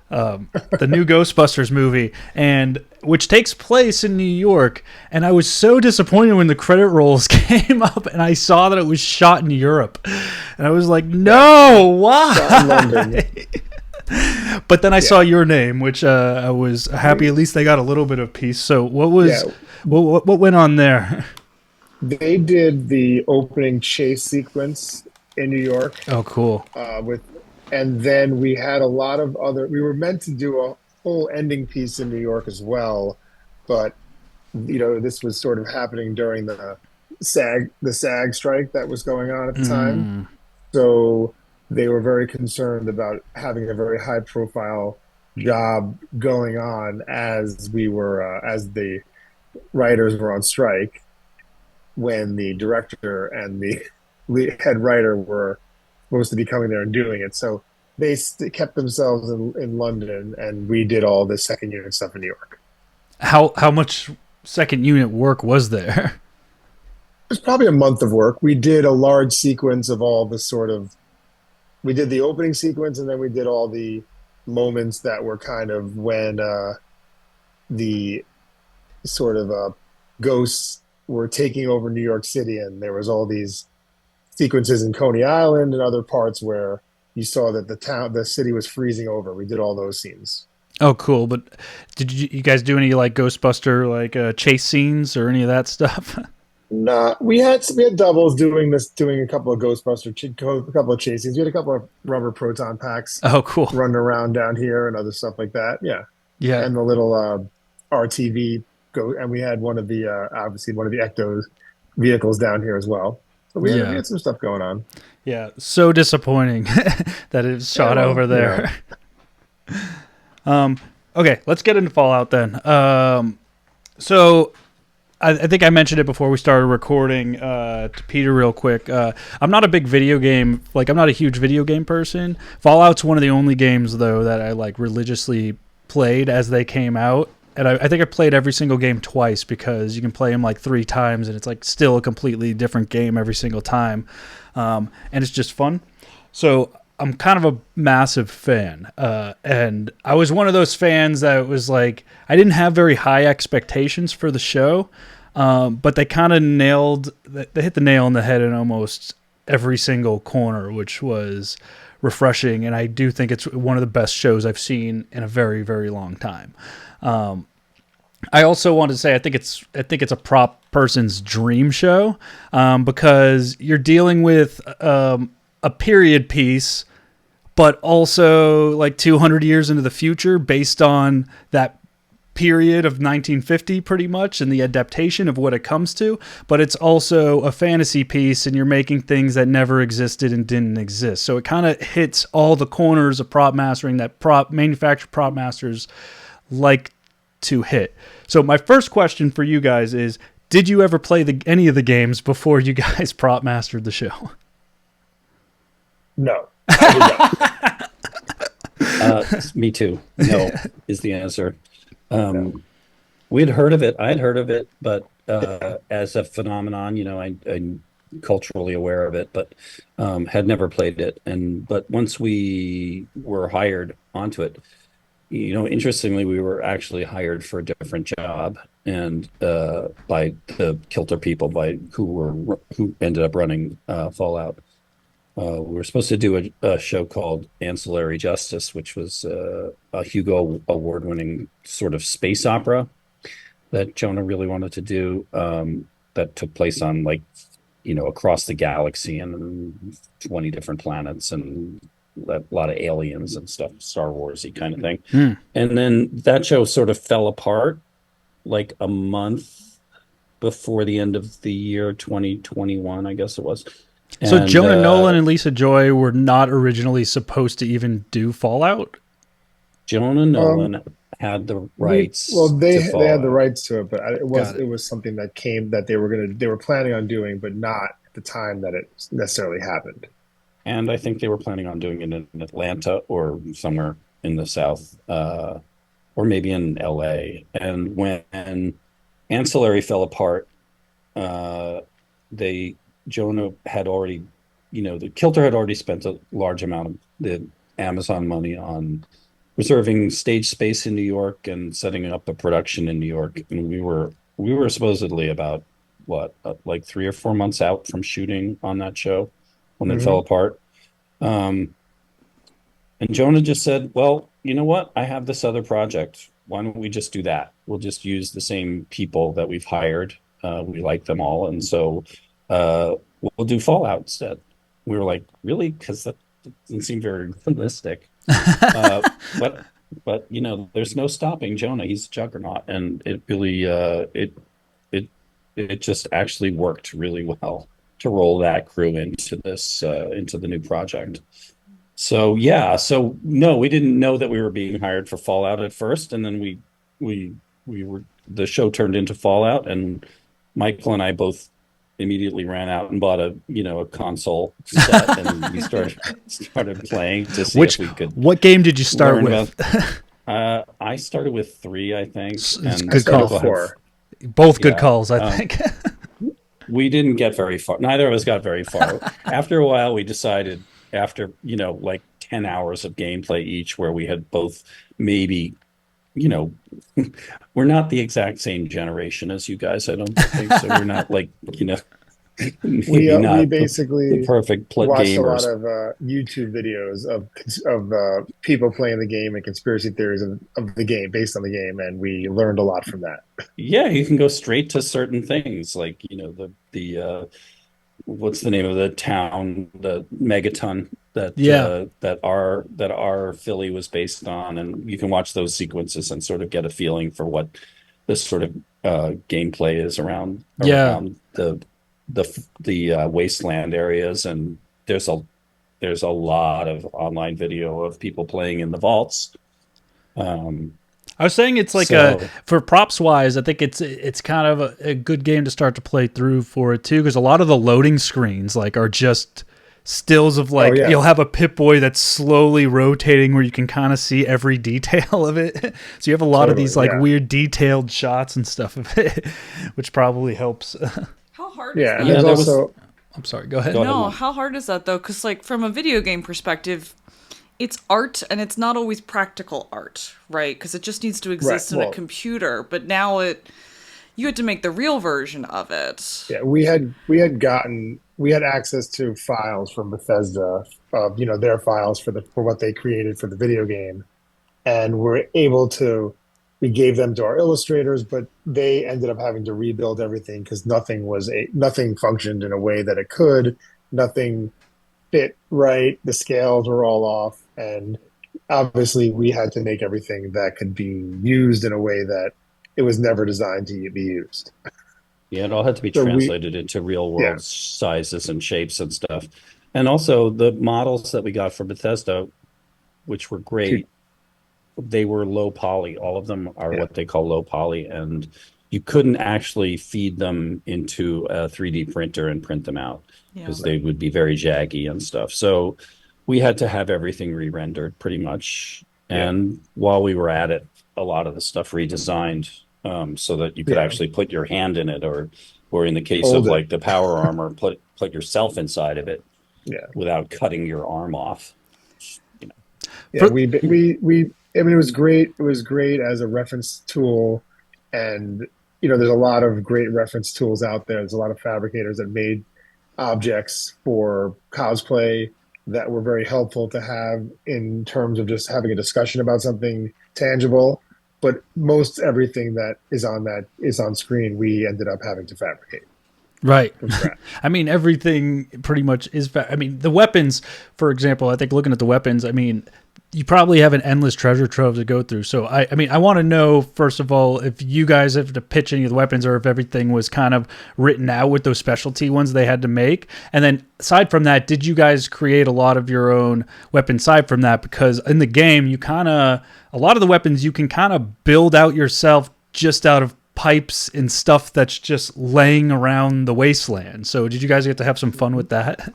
the new Ghostbusters movie, and which takes place in New York. And I was so disappointed when the credit rolls came up and I saw that it was shot in Europe, and I was like, no, why? Shot in London. But then I saw your name, which I was happy. At least they got a little bit of peace. So what went on there? They did the opening chase sequence in New York. Oh, cool. And then we had a lot of other. We were meant to do a whole ending piece in New York as well, but this was sort of happening during the SAG strike that was going on at the time. So they were very concerned about having a very high profile job going on as the writers were on strike, when the director and the head writer were supposed to be coming there and doing it. So they kept themselves in London, and we did all the second unit stuff in New York. How much second unit work was there? It was probably a month of work. We did a large sequence of all the we did the opening sequence, and then we did all the moments that were kind of when the sort of ghosts were taking over New York City, and there was all these sequences in Coney Island and other parts where you saw that the city was freezing over. We did all those scenes. Oh, cool. But did you guys do any like Ghostbuster chase scenes or any of that stuff? Nah, we had doubles doing a couple of a couple of chase scenes. We had a couple of rubber proton packs. Oh, cool. Running around down here and other stuff like that. Yeah. Yeah. And the little RTV and we had one of the obviously one of the Ectos vehicles down here as well. So we had some stuff going on. Yeah, so disappointing that it's shot over there. Yeah. Okay, let's get into Fallout then. So I think I mentioned it before we started recording to Peter real quick. I'm not a big video game, I'm not a huge video game person. Fallout's one of the only games, though, that I religiously played as they came out. And I think I played every single game twice, because you can play them 3 times and it's still a completely different game every single time. And it's just fun. So I'm kind of a massive fan. And I was one of those fans that was I didn't have very high expectations for the show. But they kind of they hit the nail on the head in almost every single corner, which was refreshing. And I do think it's one of the best shows I've seen in a very, very long time. I also want to say I think it's a prop person's dream show, because you're dealing with a period piece, but also 200 years into the future based on that period of 1950 pretty much, and the adaptation of what it comes to. But it's also a fantasy piece, and you're making things that never existed and didn't exist. So it kind of hits all the corners of prop mastering that manufactured prop masters like to hit. So my first question for you guys is, did you ever play any of the games before you guys prop mastered the show? No, I did not. Me too. No is the answer. We'd heard of it. I'd heard of it, but as a phenomenon, I'm culturally aware of it, but had never played it. But once we were hired onto it, interestingly, we were actually hired for a different job, and by the Kilter people, by who ended up running Fallout. We were supposed to do a show called Ancillary Justice, which was a Hugo Award-winning sort of space opera that Jonah really wanted to do, that took place on across the galaxy and 20 different planets and a lot of aliens and stuff, Star Wars-y kind of thing. And then that show sort of fell apart like a month before the end of the year 2021, I guess it was. So Jonah Nolan and Lisa Joy were not originally supposed to even do Fallout? Jonah Nolan had the rights. They had the rights to it, but it was something that they were planning on doing, but not at the time that it necessarily happened. And I think they were planning on doing it in Atlanta or somewhere in the South, or maybe in LA. And when Ancillary fell apart, Jonah had already, the Kilter had already spent a large amount of the Amazon money on reserving stage space in New York and setting up a production in New York. And we were supposedly about like 3 or 4 months out from shooting on that show when it fell apart. And Jonah just said, well, you know what? I have this other project. Why don't we just do that? We'll just use the same people that we've hired. We like them all. And so we'll do Fallout instead. We were like, really? Because that doesn't seem very realistic. But there's no stopping Jonah. He's a juggernaut, and it really it just actually worked really well to roll that crew into the new project. So no, we didn't know that we were being hired for Fallout at first, and then we were the show turned into Fallout, and Michael and I both immediately ran out and bought a console set, and we started playing to see if we could. What game did you start with? I started with 3, I think. And good call. 4. Both good calls, I think. We didn't get very far. Neither of us got very far. After a while, we decided, after like 10 hours of gameplay each, where we had both maybe. We're not the exact same generation as you guys, I don't think. So we're not like, we basically the perfect watched gamers. a lot of YouTube videos of people playing the game and conspiracy theories of the game based on the game, and we learned a lot from that. Yeah, you can go straight to certain things, like the what's the name of the town, the Megaton that our Philly was based on, and you can watch those sequences and sort of get a feeling for what this sort of gameplay is around the wasteland areas. And there's a lot of online video of people playing in the vaults. I was saying it's like for props wise, I think it's kind of a good game to start to play through for it too, because a lot of the loading screens are just stills of you'll have a Pip-Boy that's slowly rotating where you can kind of see every detail of it. So you have a lot of these weird detailed shots and stuff of it, which probably helps. How hard is that? And there's also I'm sorry, go ahead. No, how hard is that though? Because from a video game perspective, it's art, and it's not always practical art, right? Because it just needs to exist in a computer. But now you had to make the real version of it. Yeah, we had access to files from Bethesda of their files for what they created for the video game, and we gave them to our illustrators, but they ended up having to rebuild everything because nothing functioned in a way that it could. Nothing fit right. The scales were all off, and obviously we had to make everything that could be used in a way that it was never designed to be used. Yeah, it all had to be translated into real world sizes and shapes and stuff. And also the models that we got from Bethesda, which were great, they were low poly. All of them are Yeah. what they call low poly, and you couldn't actually feed them into a 3D printer and print them out Yeah. because they would be very jaggy and stuff. So we had to have everything re-rendered pretty much. Yeah. And while we were at it, a lot of the stuff redesigned so that you could Yeah. actually put your hand in it, or in the case of Hold it. like the power armor, put yourself inside of it Yeah. without cutting your arm off. You know, Yeah. For, We, I mean, it was great. It was great as a reference tool. And, there's a lot of great reference tools out there. There's a lot of fabricators that made objects for cosplay that were very helpful to have in terms of just having a discussion about something tangible. But most everything that is on screen, we ended up having to fabricate right. from scratch. I mean, everything pretty much is. I mean, the weapons, for example, I think looking at the weapons, I mean, you probably have an endless treasure trove to go through. So, I mean, I want to know, first of all, if you guys have to pitch any of the weapons or if everything was kind of written out with those specialty ones they had to make. And then, aside from that, did you guys create a lot of your own weapons aside from that? Because in the game, a lot of the weapons you can kind of build out yourself just out of pipes and stuff that's just laying around the wasteland. So did you guys get to have some fun with that?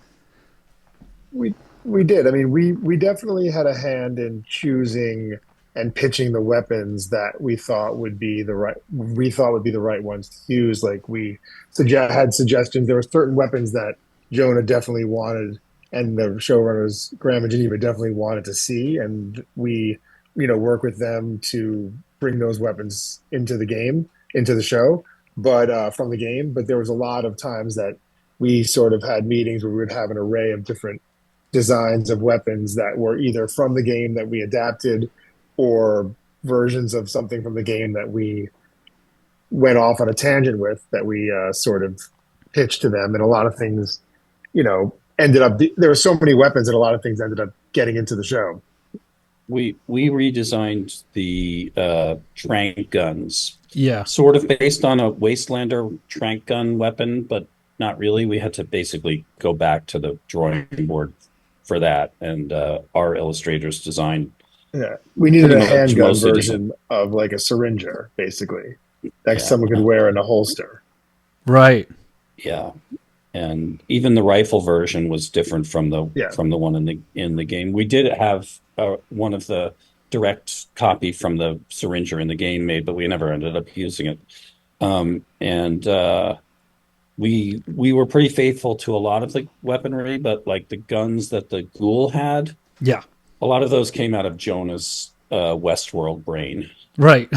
We we did. I mean, we definitely had a hand in choosing and pitching the weapons that we thought would be the right ones to use. Like had suggestions. There were certain weapons that Jonah definitely wanted, and the showrunners Graham and Geneva definitely wanted to see, and we work with them to bring those weapons into the game, into the show, but from the game. But there was a lot of times that we sort of had meetings where we would have an array of different designs of weapons that were either from the game that we adapted or versions of something from the game that we went off on a tangent with, that we sort of pitched to them. And a lot of things, ended up, there were so many weapons that a lot of things ended up getting into the show. We redesigned the trank guns, Yeah. sort of based on a Wastelander trank gun weapon, but not really. We had to basically go back to the drawing board for that, and our illustrators designed Yeah. We needed pretty a much handgun mostly just version of like a syringer, basically, that yeah, someone could wear in a holster. Right. yeah. And even the rifle version was different Yeah. from the one in the game. We did have one of the direct copy from the syringer in the game made, but we never ended up using it. And we were pretty faithful to a lot of the weaponry, but like the guns that the ghoul had, Yeah. a lot of those came out of Jonah's Westworld brain. Right.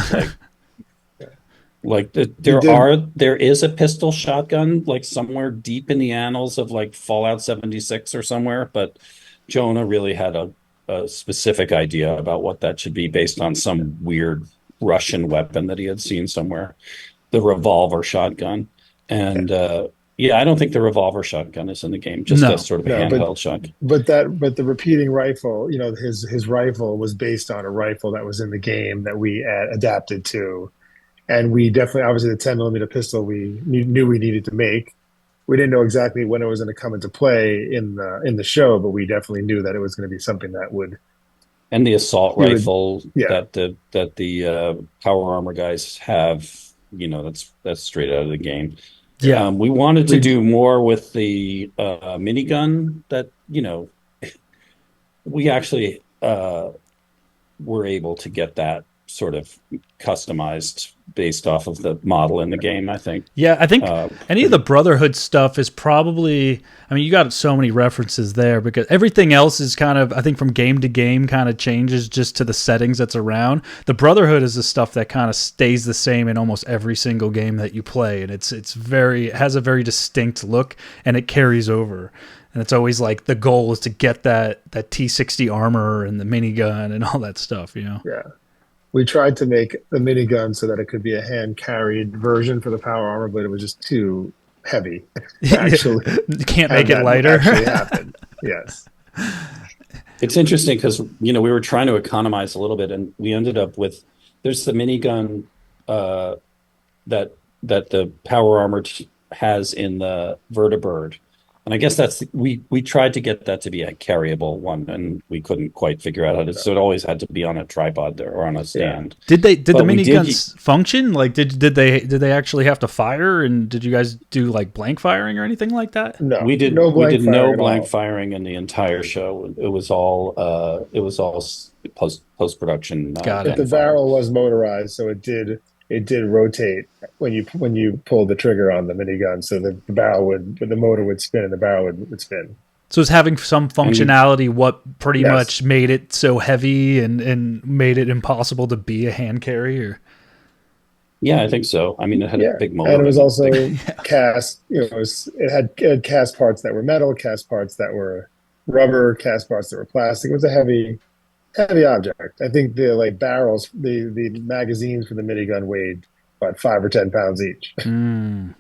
Like He did. there is a pistol shotgun like somewhere deep in the annals of like Fallout 76 or somewhere, but Jonah really had a specific idea about what that should be based on some weird Russian weapon that he had seen somewhere, the revolver shotgun. And yeah, I don't think the revolver shotgun is in the game, just a No. sort of a No, handheld shotgun. but the repeating rifle, his rifle was based on a rifle that was in the game that we adapted to. And we definitely, obviously, the 10 millimeter pistol knew we needed to make. We didn't know exactly when it was going to come into play in the show, but we definitely knew that it was going to be something that would And the assault he would rifle yeah. that the power armor guys have, that's straight out of the game. Yeah. We wanted to We do more with the minigun that, we actually were able to get that sort of customized based off of the model in the game, I think. Yeah, I think any of the Pretty, Brotherhood stuff is probably, I mean, you got so many references there because everything else is kind of, I think from game to game kind of changes just to the settings that's around. The Brotherhood is the stuff that kind of stays the same in almost every single game that you play. And it has a very distinct look and it carries over. And it's always like the goal is to get that T60 armor and the minigun and all that stuff, yeah. We tried to make the minigun so that it could be a hand carried version for the power armor, but it was just too heavy to actually You can't have make it that lighter. actually happen. Yes. it's interesting because, we were trying to economize a little bit and we ended up with, there's the minigun that the power armor has in the Vertibird. And I guess we tried to get that to be a carryable one, and we couldn't quite figure out how to. So it always had to be on a tripod there or on a stand. Did the But we did. miniguns function? Like, did they actually have to fire? And did you guys do like blank firing or anything like that? No, We did no we blank did no firing at blank all. firing in the entire show. It was all post production Got But it. the gun fire. barrel was motorized, so it did rotate when you pulled the trigger on the minigun. So the motor would spin and the barrel would spin. So it's having some And we functionality what pretty Yes. much made it so heavy and made it impossible to be a hand carry? Yeah, I think so. I mean, it had a Yeah, big and it motor was and big. also cast. It had cast parts that were metal, cast parts that were rubber, cast parts that were plastic. It was a heavy object. I think the like barrels, the magazines for the minigun weighed about 5 or 10 pounds each. Mm.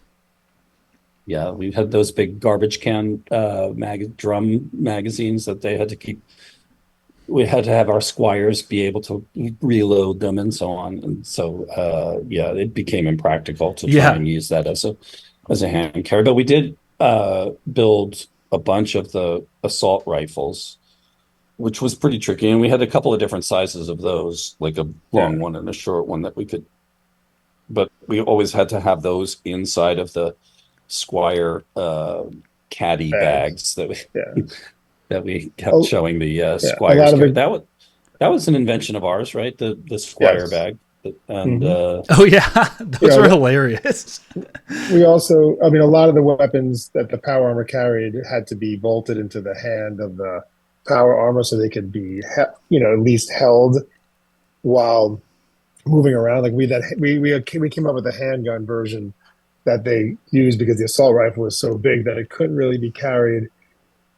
Yeah, we had those big garbage can drum magazines that they had to keep. We had to have our squires be able to reload them and so on. And so yeah, it became impractical to try Yeah. and use that as a hand carry. But we did build a bunch of the assault rifles, which was pretty tricky. And we had a couple of different sizes of those, like a Yeah, long one and a short one that we could, but we always had to have those inside of the Squire caddy bags. bags that we Yeah. that we kept Oh, showing the yeah. A Squires lot of carry. the That was an invention of ours, right? The Squire yes. bag, and Hmm. Oh yeah, those Yeah. were hilarious. We also, I mean, a lot of the weapons that the power armor carried had to be bolted into the hand of the power armor so they could be, at least held while moving around. Like we came up with a handgun version that they used because the assault rifle was so big that it couldn't really be carried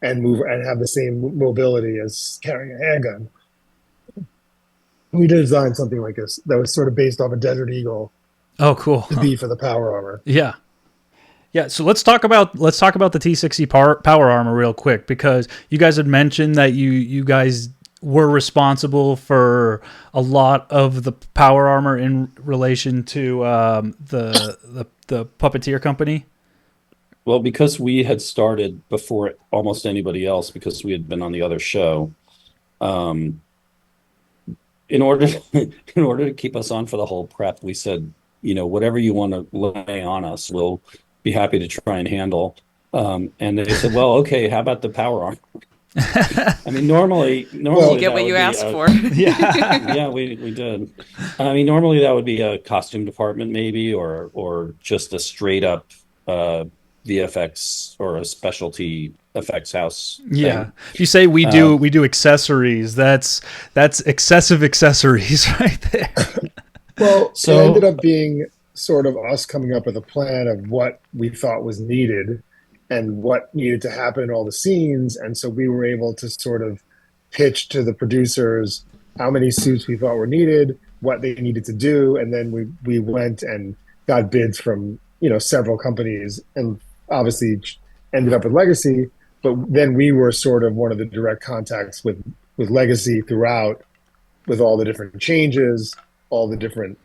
and move and have the same mobility as carrying a handgun. We designed something like this that was sort of based off a Desert Eagle Oh, cool. to be for the power armor. Yeah. Yeah, so let's talk about the T60 power armor real quick because you guys had mentioned that you guys were responsible for a lot of the power armor in relation to the puppeteer company. well, because we had started before almost anybody else, because we had been on the other show. Um, in order in order to keep us on for the whole prep, we said, whatever you want to lay on us, we'll be happy to try and handle. And they said, well, okay, how about the power armor? I mean, normally You get that what would you be asked for. Yeah. yeah, we did. I mean, normally that would be a costume department maybe, or just a straight up VFX or a specialty effects house Yeah. thing. If you say we do Um, we do accessories, that's excessive accessories right there. Well, it ended so up being sort of us coming up with a plan of what we thought was needed and what needed to happen in all the scenes. And so we were able to sort of pitch to the producers how many suits we thought were needed, what they needed to do, and then we went and got bids from several companies, and obviously ended up with Legacy. But then we were sort of one of the direct contacts with Legacy throughout, with all the different changes, all the different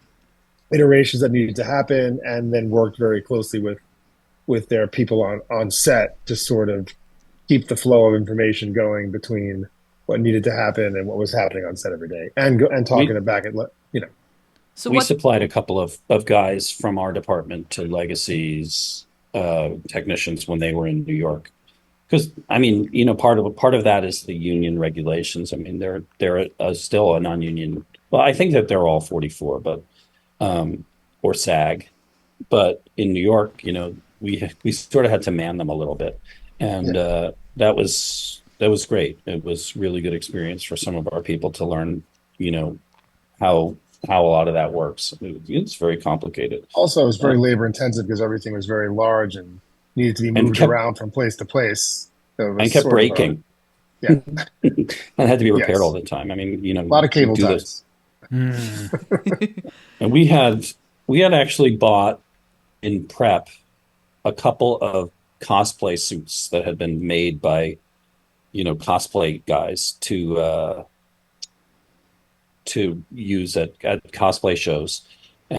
iterations that needed to happen, and then worked very closely with their people on set to sort of keep the flow of information going between what needed to happen and what was happening on set every day, and talking we it back at. So we what supplied a couple of guys from our department to Legacy's technicians when they were in New York. Because I mean, part of that is the union regulations. I mean, they're still a non-union. Well, I think that they're all 44, but or SAG. But in New York, we sort of had to man them a little bit, and Yeah. that was great. It was really good experience for some of our people to learn, how a lot of that works. It's very complicated, Also, it was uh, very labor intensive because everything was very large and needed to be and moved kept around from place to place. So it and was kept sort of a breaking yeah, and had to be repaired all yes, the time. I mean, a lot of we cable do this, ties. Mm. and we had actually bought in prep a couple of cosplay suits that had been made by cosplay guys to use at cosplay shows,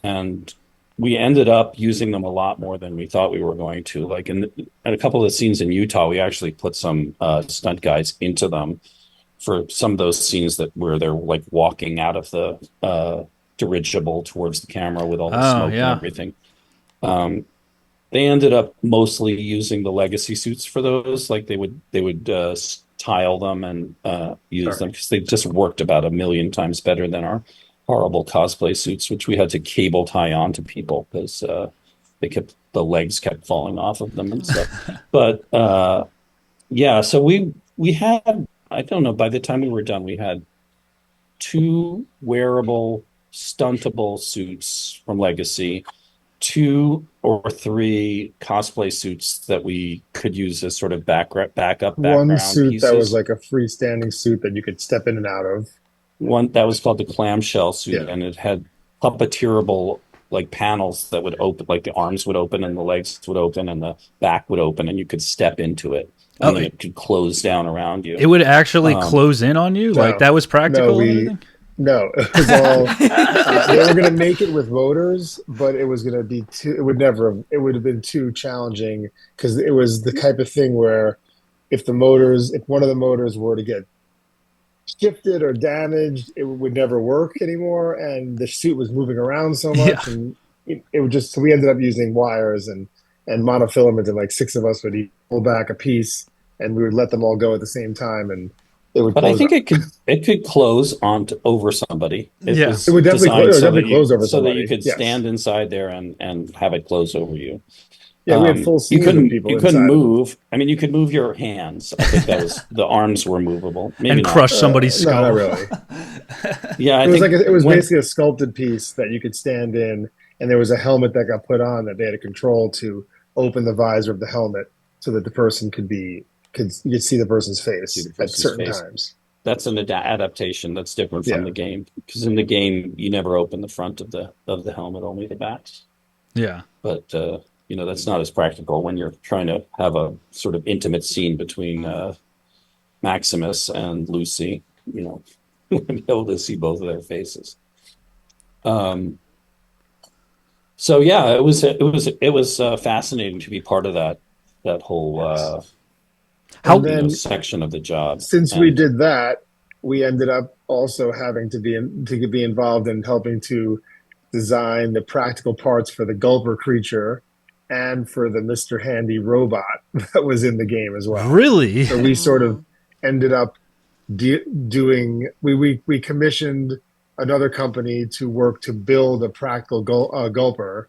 and we ended up using them a lot more than we thought we were going to. Like in a couple of the scenes in Utah, we actually put some stunt guys into them for some of those scenes that where they're like walking out of the dirigible towards the camera with all the Oh, smoke and yeah. everything. Um, they ended up mostly using the legacy suits for those. Like they would tile them and use Sure. them because they just worked about a million times better than our horrible cosplay suits, which we had to cable tie on to people because the legs kept falling off of them and stuff. But yeah, so we had, I don't know, by the time we were done, we had two wearable stuntable suits from Legacy, two or three cosplay suits that we could use as sort of backup One background suit that was pieces. like a freestanding suit that you could step in and out of. One that was called the clamshell suit, Yeah. and it had puppeteerable like panels that would open, like the arms would open and the legs would open and the back would open, and you could step into it, Oh, and then it could close down around you. it would actually Um, close in on you? Like No, that was no, practical and everything? no, it was all, they were going to make it with motors, but it was going to be too, it would have been too challenging because it was the type of thing where if one of the motors were to get shifted or damaged, it would never work anymore. And the suit was moving around so Yeah. much. And it would just, so we ended up using wires and monofilament, and like six of us would pull back a piece and we would let them all go at the same time. And it would but I close think up. it could close over somebody. It Yeah. was It designed would definitely close over so that you somebody. could Yes. stand inside there and have it close over you. Yeah, we had full You scenes of couldn't people you couldn't inside of it. move. I mean, you could move your hands. I think that was the arms were movable. Maybe And not. crush somebody's No, not skull. really. Yeah, I It was like think it was when basically a sculpted piece that you could stand in, and there was a helmet that got put on that they had to control to open the visor of the helmet so that the person could you could see the person's see face the at person's certain face. times. That's an adaptation that's different from Yeah. the game because in the game you never open the front of the helmet, only the backs. Yeah. But that's not as practical when you're trying to have a sort of intimate scene between Maximus and Lucy. Be able to see both of their faces. Um, so yeah, it was fascinating to be part of that whole Yes. And How then section of the job. since we And did that, we ended up also having to be involved in helping to design the practical parts for the Gulper creature and for the Mr. Handy robot that was in the game as well. really? So we sort of ended up doing we commissioned another company to work to build a practical Gulper,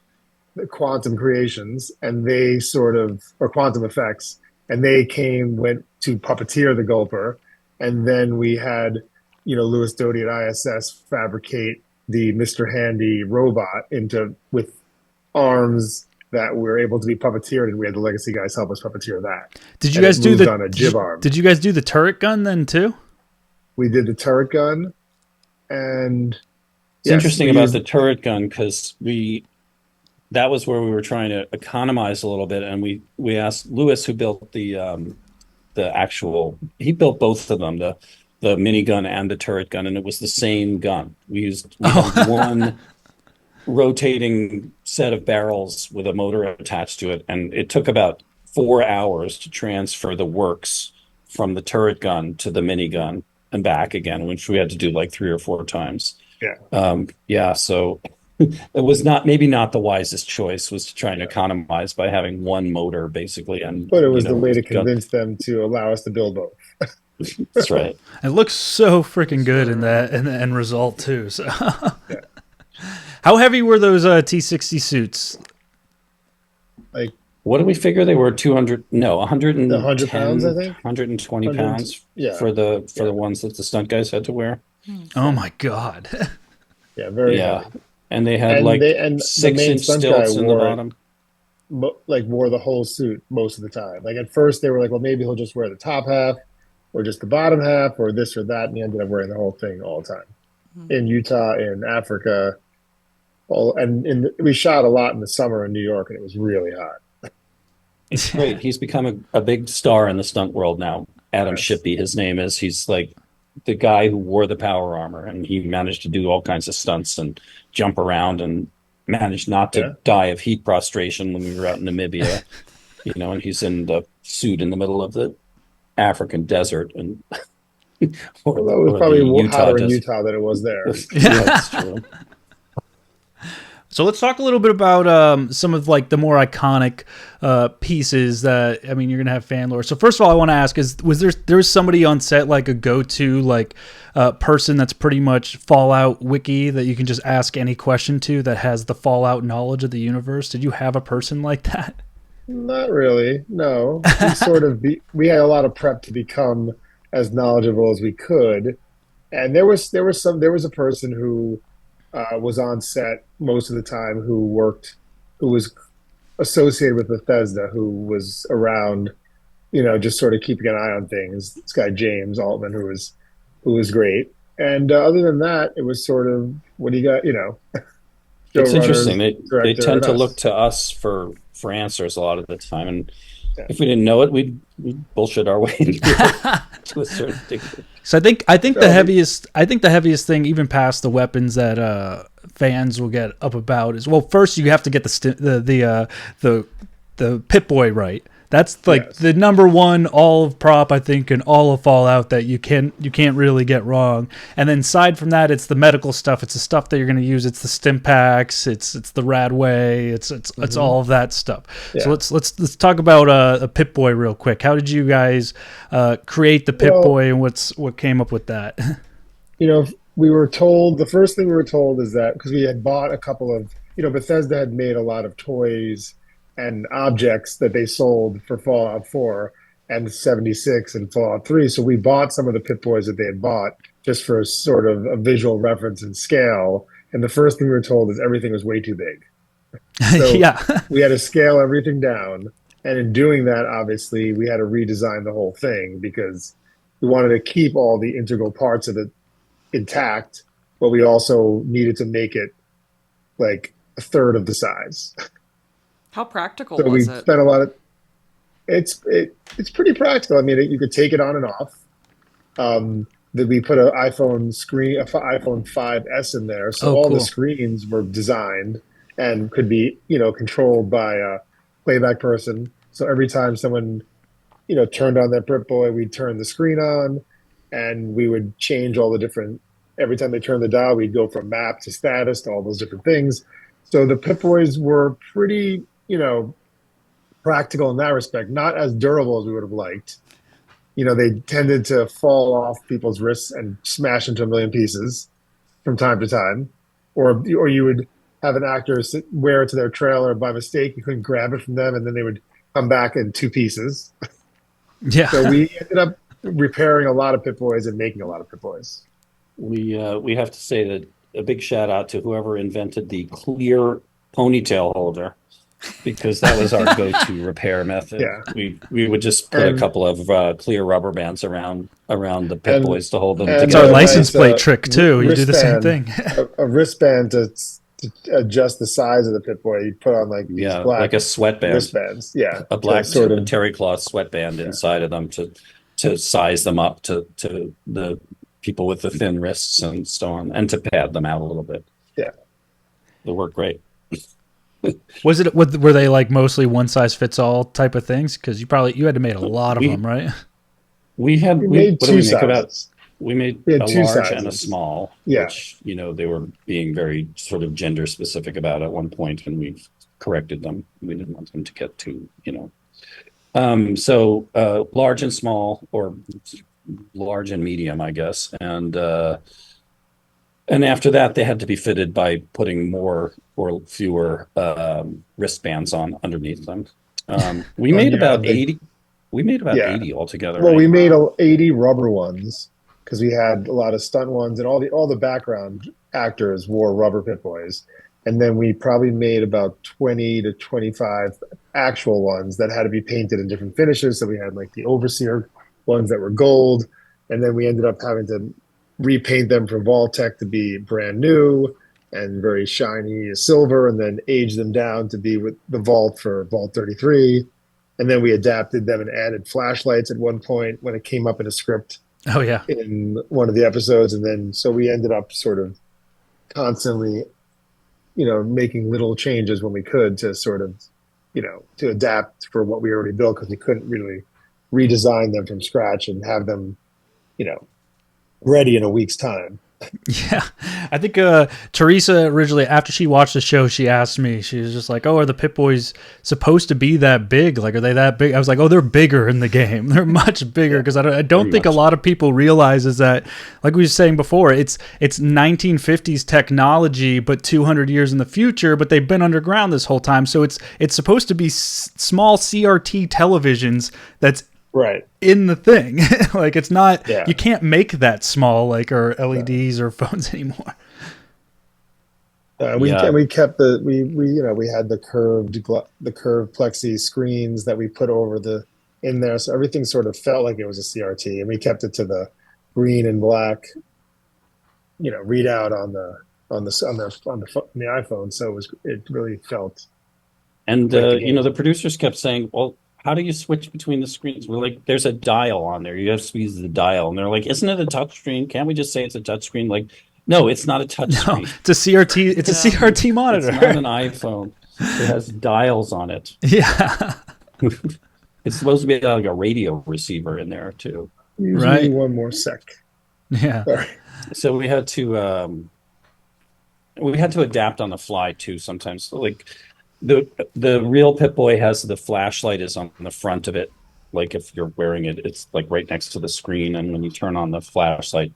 the Quantum Creations, and they sort of or Quantum Effects, and they went to puppeteer the Gulper, and then we had Louis Doty at ISS fabricate the Mr. Handy robot into with arms that were able to be puppeteered, and we had the Legacy guys help us puppeteer that. Did you And guys it do moved the on a jib arm. Did you guys do the turret gun then too? We did the turret gun, and it's yes, interesting we about used the turret gun because that was where we were trying to economize a little bit, and we asked Lewis, who built the actual, he built both of them, the minigun and the turret gun, and it was the same gun. We had one rotating set of barrels with a motor attached to it, and it took about 4 hours to transfer the works from the turret gun to the minigun and back again, which we had to do like 3 or 4 times. yeah. Yeah, so it was maybe not the wisest choice was to try and economize by having one motor basically, and But it was the way to convince them to allow us to build both. that's right. It looks so freaking good in the end result too. So, Yeah. how heavy were those T60 suits? Like What did we figure they were? 200? No, 110, 100 pounds, I think. 120 100, pounds yeah. for the ones that the stunt guys had to wear. Oh my god! Yeah, very Yeah, heavy. and they had And like the 6 inch main stunt guy stilts in the bottom. wore the whole suit most of the time. Like at first they were like, well, maybe he'll just wear the top half or just the bottom half or this or that, and he ended up wearing the whole thing all the time. In Utah, in Africa, we shot a lot in the summer in New York, and it was really hot. It's great. He's become a big star in the stunt world now. Adam Yes. Shippey, his name is. He's like the guy who wore the power armor, and he managed to do all kinds of stunts and jump around and managed not to Yeah. die of heat prostration when we were out in Namibia, and he's in the suit in the middle of the African desert and or Although the it was or the probably Utah hotter in desert. Utah than it was there. Yeah, that's true. So let's talk a little bit about some of like the more iconic pieces that I mean you're gonna have fan lore. So first of all, I want to ask: was there's somebody on set like a go-to like person that's pretty much Fallout wiki that you can just ask any question to that has the Fallout knowledge of the universe? Did you have a person like that? Not really. No, we had a lot of prep to become as knowledgeable as we could, and there was a person who was on set most of the time who was associated with Bethesda, who was around, just sort of keeping an eye on things. This guy James Altman, who was great. And other than that, it was sort of what do you got? It's interesting. Showrunners, They director, tend and to look us. to us for answers a lot of the time, and Yeah. if we didn't know it, we'd bullshit our way into it to a certain degree. So I think No, the heaviest thing, even past the weapons that fans will get up about, is well, first you have to get the Pit Boy right. That's like yes. the number one all of prop I think in all of Fallout that you can't really get wrong. And then aside from that, it's the medical stuff. It's the stuff that you're going to use. It's the stim packs. It's the Radway. It's all of that stuff. Yeah. So let's talk about a Pit Boy real quick. How did you guys create the Pit Well, Boy and what came up with that? we were told the first thing we were told is that because we had bought a couple of, Bethesda had made a lot of toys and objects that they sold for Fallout 4 and 76 and Fallout 3. So we bought some of the Pit Boys that they had bought just for sort of a visual reference and scale. And the first thing we were told is everything was way too big. So Yeah. we had to scale everything down. And in doing that, obviously, we had to redesign the whole thing because we wanted to keep all the integral parts of it intact, but we also needed to make it like a third of the size. How practical So we was it? spent a lot of it's pretty practical. I mean, you could take it on and off. That we put an iPhone 5S in there, so Oh, all the cool. screens were designed and could be, controlled by a playback person. So every time someone, turned on their Pip Boy, we'd turn the screen on, and we would change all the different. Every time they turned the dial, we'd go from map to status to all those different things. So the Pip Boys were pretty, practical in that respect, not as durable as we would have liked. They tended to fall off people's wrists and smash into a million pieces from time to time, or you would have an actor wear it to their trailer by mistake. You couldn't grab it from them, and then they would come back in two pieces. So Yeah. we ended up repairing a lot of Pip Boys and making a lot of Pip Boys. We have to say that a big shout out to whoever invented the clear ponytail holder, because that was our go-to repair method. Yeah, We would just put a and couple of clear rubber bands around the Pit and Boys to hold them It's and our a together. license nice plate trick too. You do the same wristband, thing. a wristband to adjust the size of the Pip Boy. You put on like these Yeah, like black a sweatband, wristbands, yeah, a to black sort of terry cloth sweatband yeah, inside of them to size them up to the people with the thin wrists and so on, and to pad them out a little bit. yeah. They work great. Were they like mostly one size fits all type of things? Because you had to make a lot of them, We right? We we made what do two we make about sizes. we made We had a two large and a sizes. small, Yeah, which they were being very sort of gender specific about at one point, and we corrected them. We didn't want them to get too. So large and small, or large and medium, I guess, and after that, they had to be fitted by putting more or fewer wristbands on underneath them. We on made on the about big 80. We made about yeah. 80 altogether, Well, right? we made Wow. 80 rubber ones because we had a lot of stunt ones, and all the background actors wore rubber Pip Boys. And then we probably made about 20 to 25 actual ones that had to be painted in different finishes. So we had like the overseer ones that were gold, and then we ended up having to repaint them for Vault-Tec to be brand new and very shiny silver, and then age them down to be with the Vault for Vault 33. And then we adapted them and added flashlights at one point when it came up in a script Oh yeah. in one of the episodes. And then so we ended up sort of constantly making little changes when we could to sort of, to adapt for what we already built because we couldn't really redesign them from scratch and have them, you know, ready in a week's time. Yeah, I think Theresa originally, after she watched the show, she asked me. She was just like, "Oh, are the Pip Boys supposed to be that big? Like, are they that big?" I was like, "Oh, they're bigger in the game. They're much bigger." Because I don't think a lot of people realizes that, like we were saying before, it's 1950s technology, but 200 years in the future. But they've been underground this whole time, so it's supposed to be small CRT televisions that's Right. in the thing. Like, it's not, Yeah. you can't make that small, like, or LEDs or phones anymore. We kept we had the curved plexi screens that we put over the in there, so everything sort of felt like it was a CRT, and we kept it to the green and black, readout on the iPhone, so it really felt And like the game. the producers kept saying, "Well, how do you switch between the screens?" We're like, "There's a dial on there. You have to use the dial." And they're like, "Isn't it a touch screen? Can't we just say it's a touch screen?" Like, no, it's not a touch No, screen. it's a CRT. It's a CRT monitor. It's not an iPhone. It has dials on it. Yeah. It's supposed to be like a radio receiver in there too. Use Right. me one more sec. Yeah. Sorry. So we had to adapt on the fly too sometimes. Like the real Pip-Boy has the flashlight is on the front of it. Like if you're wearing it, it's like right next to the screen. And when you turn on the flashlight,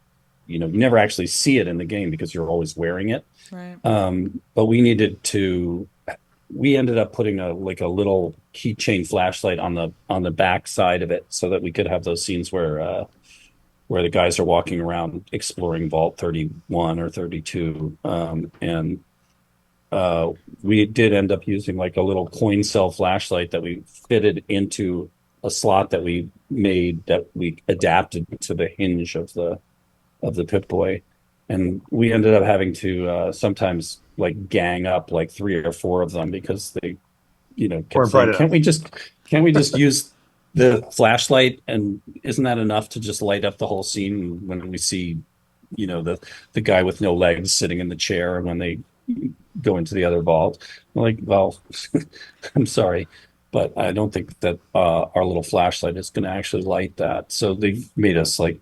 you never actually see it in the game because you're always wearing it. Right. But we ended up putting a little keychain flashlight on the back side of it so that we could have those scenes where the guys are walking around exploring Vault 31 or 32. And we did end up using like a little coin cell flashlight that we fitted into a slot that we made that we adapted to the hinge of the Pip-Boy. And we ended up having to sometimes like gang up like 3 or 4 of them because they, kept saying, can't we just use the flashlight, and isn't that enough to just light up the whole scene when we see, the guy with no legs sitting in the chair when they go into the other vault? I'm like, well, I'm sorry, but I don't think that our little flashlight is going to actually light that. So they've made us like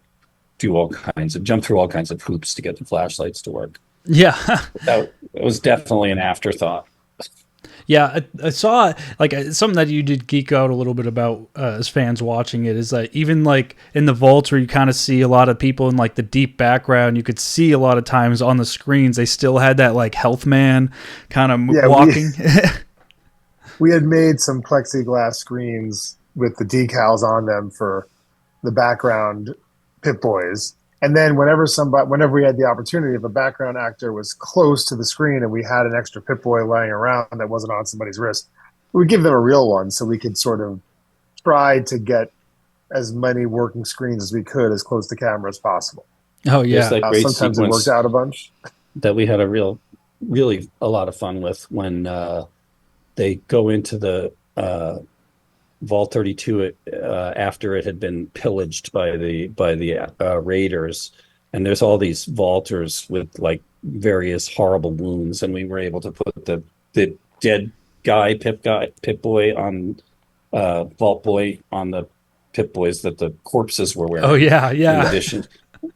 jump through all kinds of hoops to get the flashlights to work. Yeah. That was definitely an afterthought. Yeah, I saw like something that you did geek out a little bit about as fans watching it is that even like in the vaults where you kind of see a lot of people in like the deep background, you could see a lot of times on the screens they still had that like health man kind of walking. We had made some plexiglass screens with the decals on them for the background Pip-Boys. And then whenever we had the opportunity, if a background actor was close to the screen and we had an extra Pip-Boy laying around that wasn't on somebody's wrist, we'd give them a real one so we could sort of try to get as many working screens as we could as close to camera as possible. Oh yeah. Sometimes it worked out a bunch. That we had really a lot of fun with when they go into the Vault 32 after it had been pillaged by the raiders, and there's all these vaulters with like various horrible wounds, and we were able to put the dead Pip-Boy on Vault Boy on the Pip-Boys that the corpses were wearing. Oh yeah.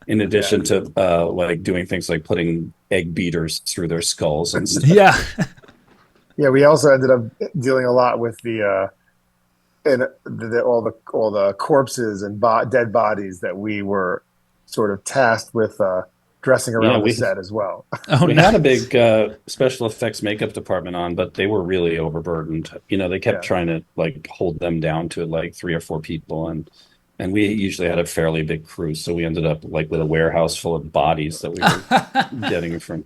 In addition to like doing things like putting egg beaters through their skulls and stuff. Yeah. Yeah, we also ended up dealing a lot with all the corpses and dead bodies that we were sort of tasked with dressing around the set as well. We had a big special effects makeup department on, but they were really overburdened. They kept trying to like hold them down to like 3 or 4 people, and we usually had a fairly big crew, so we ended up like with a warehouse full of bodies that we were getting from.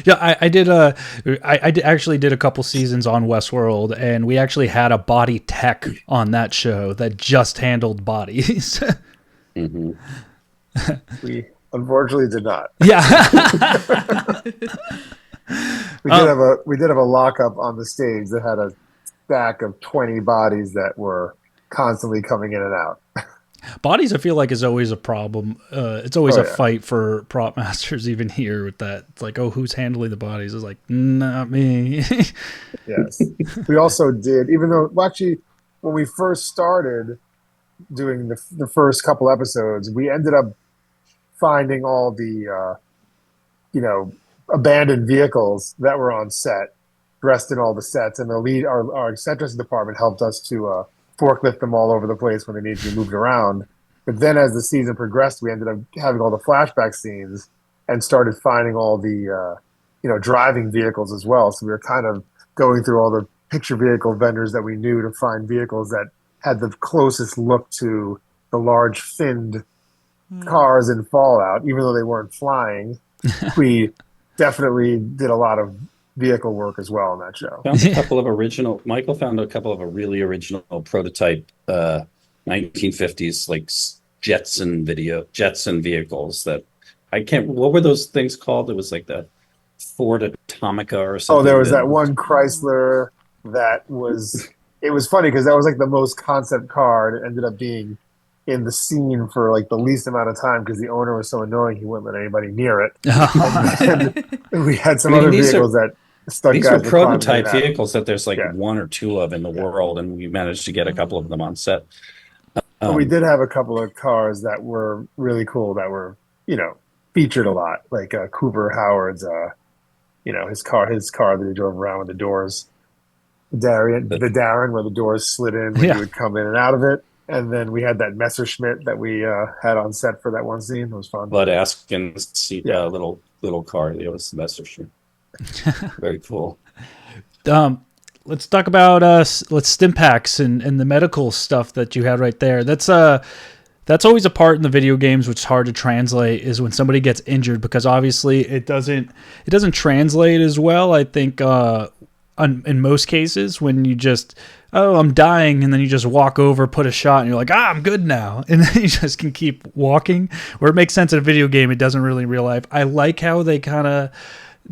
Yeah, I actually did a couple seasons on Westworld, and we actually had a body tech on that show that just handled bodies. Mm-hmm. We unfortunately did not. Yeah. We did have a lockup on the stage that had a stack of 20 bodies that were constantly coming in and out. Bodies, I feel like, is always a problem. It's always Oh a yeah. fight for prop masters, even here with that. It's like, oh, who's handling the bodies? It's like, not me. Yes. We also did, even though, well, actually, when we first started doing the first couple episodes, we ended up finding all the you know, abandoned vehicles that were on set, dressed in all the sets, and the lead, our set dressing department helped us to forklift them all over the place when they needed to be moved around. But then, as the season progressed, we ended up having all the flashback scenes and started finding all the driving vehicles as well. So we were kind of going through all the picture vehicle vendors that we knew to find vehicles that had the closest look to the large finned cars in Fallout, even though they weren't flying. We definitely did a lot of vehicle work as well on that show. Found a couple of original. Michael found a couple of a really original prototype 1950s like Jetson vehicles that I can't. What were those things called? It was like the Ford Atomica or Oh, something. there was that one Chrysler that was. It was funny because that was like the most concept car, and it ended up being in the scene for like the least amount of time because the owner was so annoying he wouldn't let anybody near it. And we had some other vehicles that stuck These are guys were climbing in prototype and out. vehicles that there's like Yeah. one or two of in the world, and we managed to get a couple of them on set. But we did have a couple of cars that were really cool that were, featured a lot, like Cooper Howard's, his car that he drove around with the doors, Darren, where the doors slid in when you would come in and out of it. And then we had that Messerschmitt that we had on set for that one scene. It was fun. Bud Askin's little car. It was the Messerschmitt. Very cool. Let's talk about stim packs and the medical stuff that you had right there. That's always a part in the video games which is hard to translate, is when somebody gets injured, because obviously it doesn't translate as well, I think, in most cases, when you just, oh, I'm dying, and then you just walk over, put a shot, and you're like, I'm good now, and then you just can keep walking. Where it makes sense in a video game, it doesn't really in real life. I like how they kind of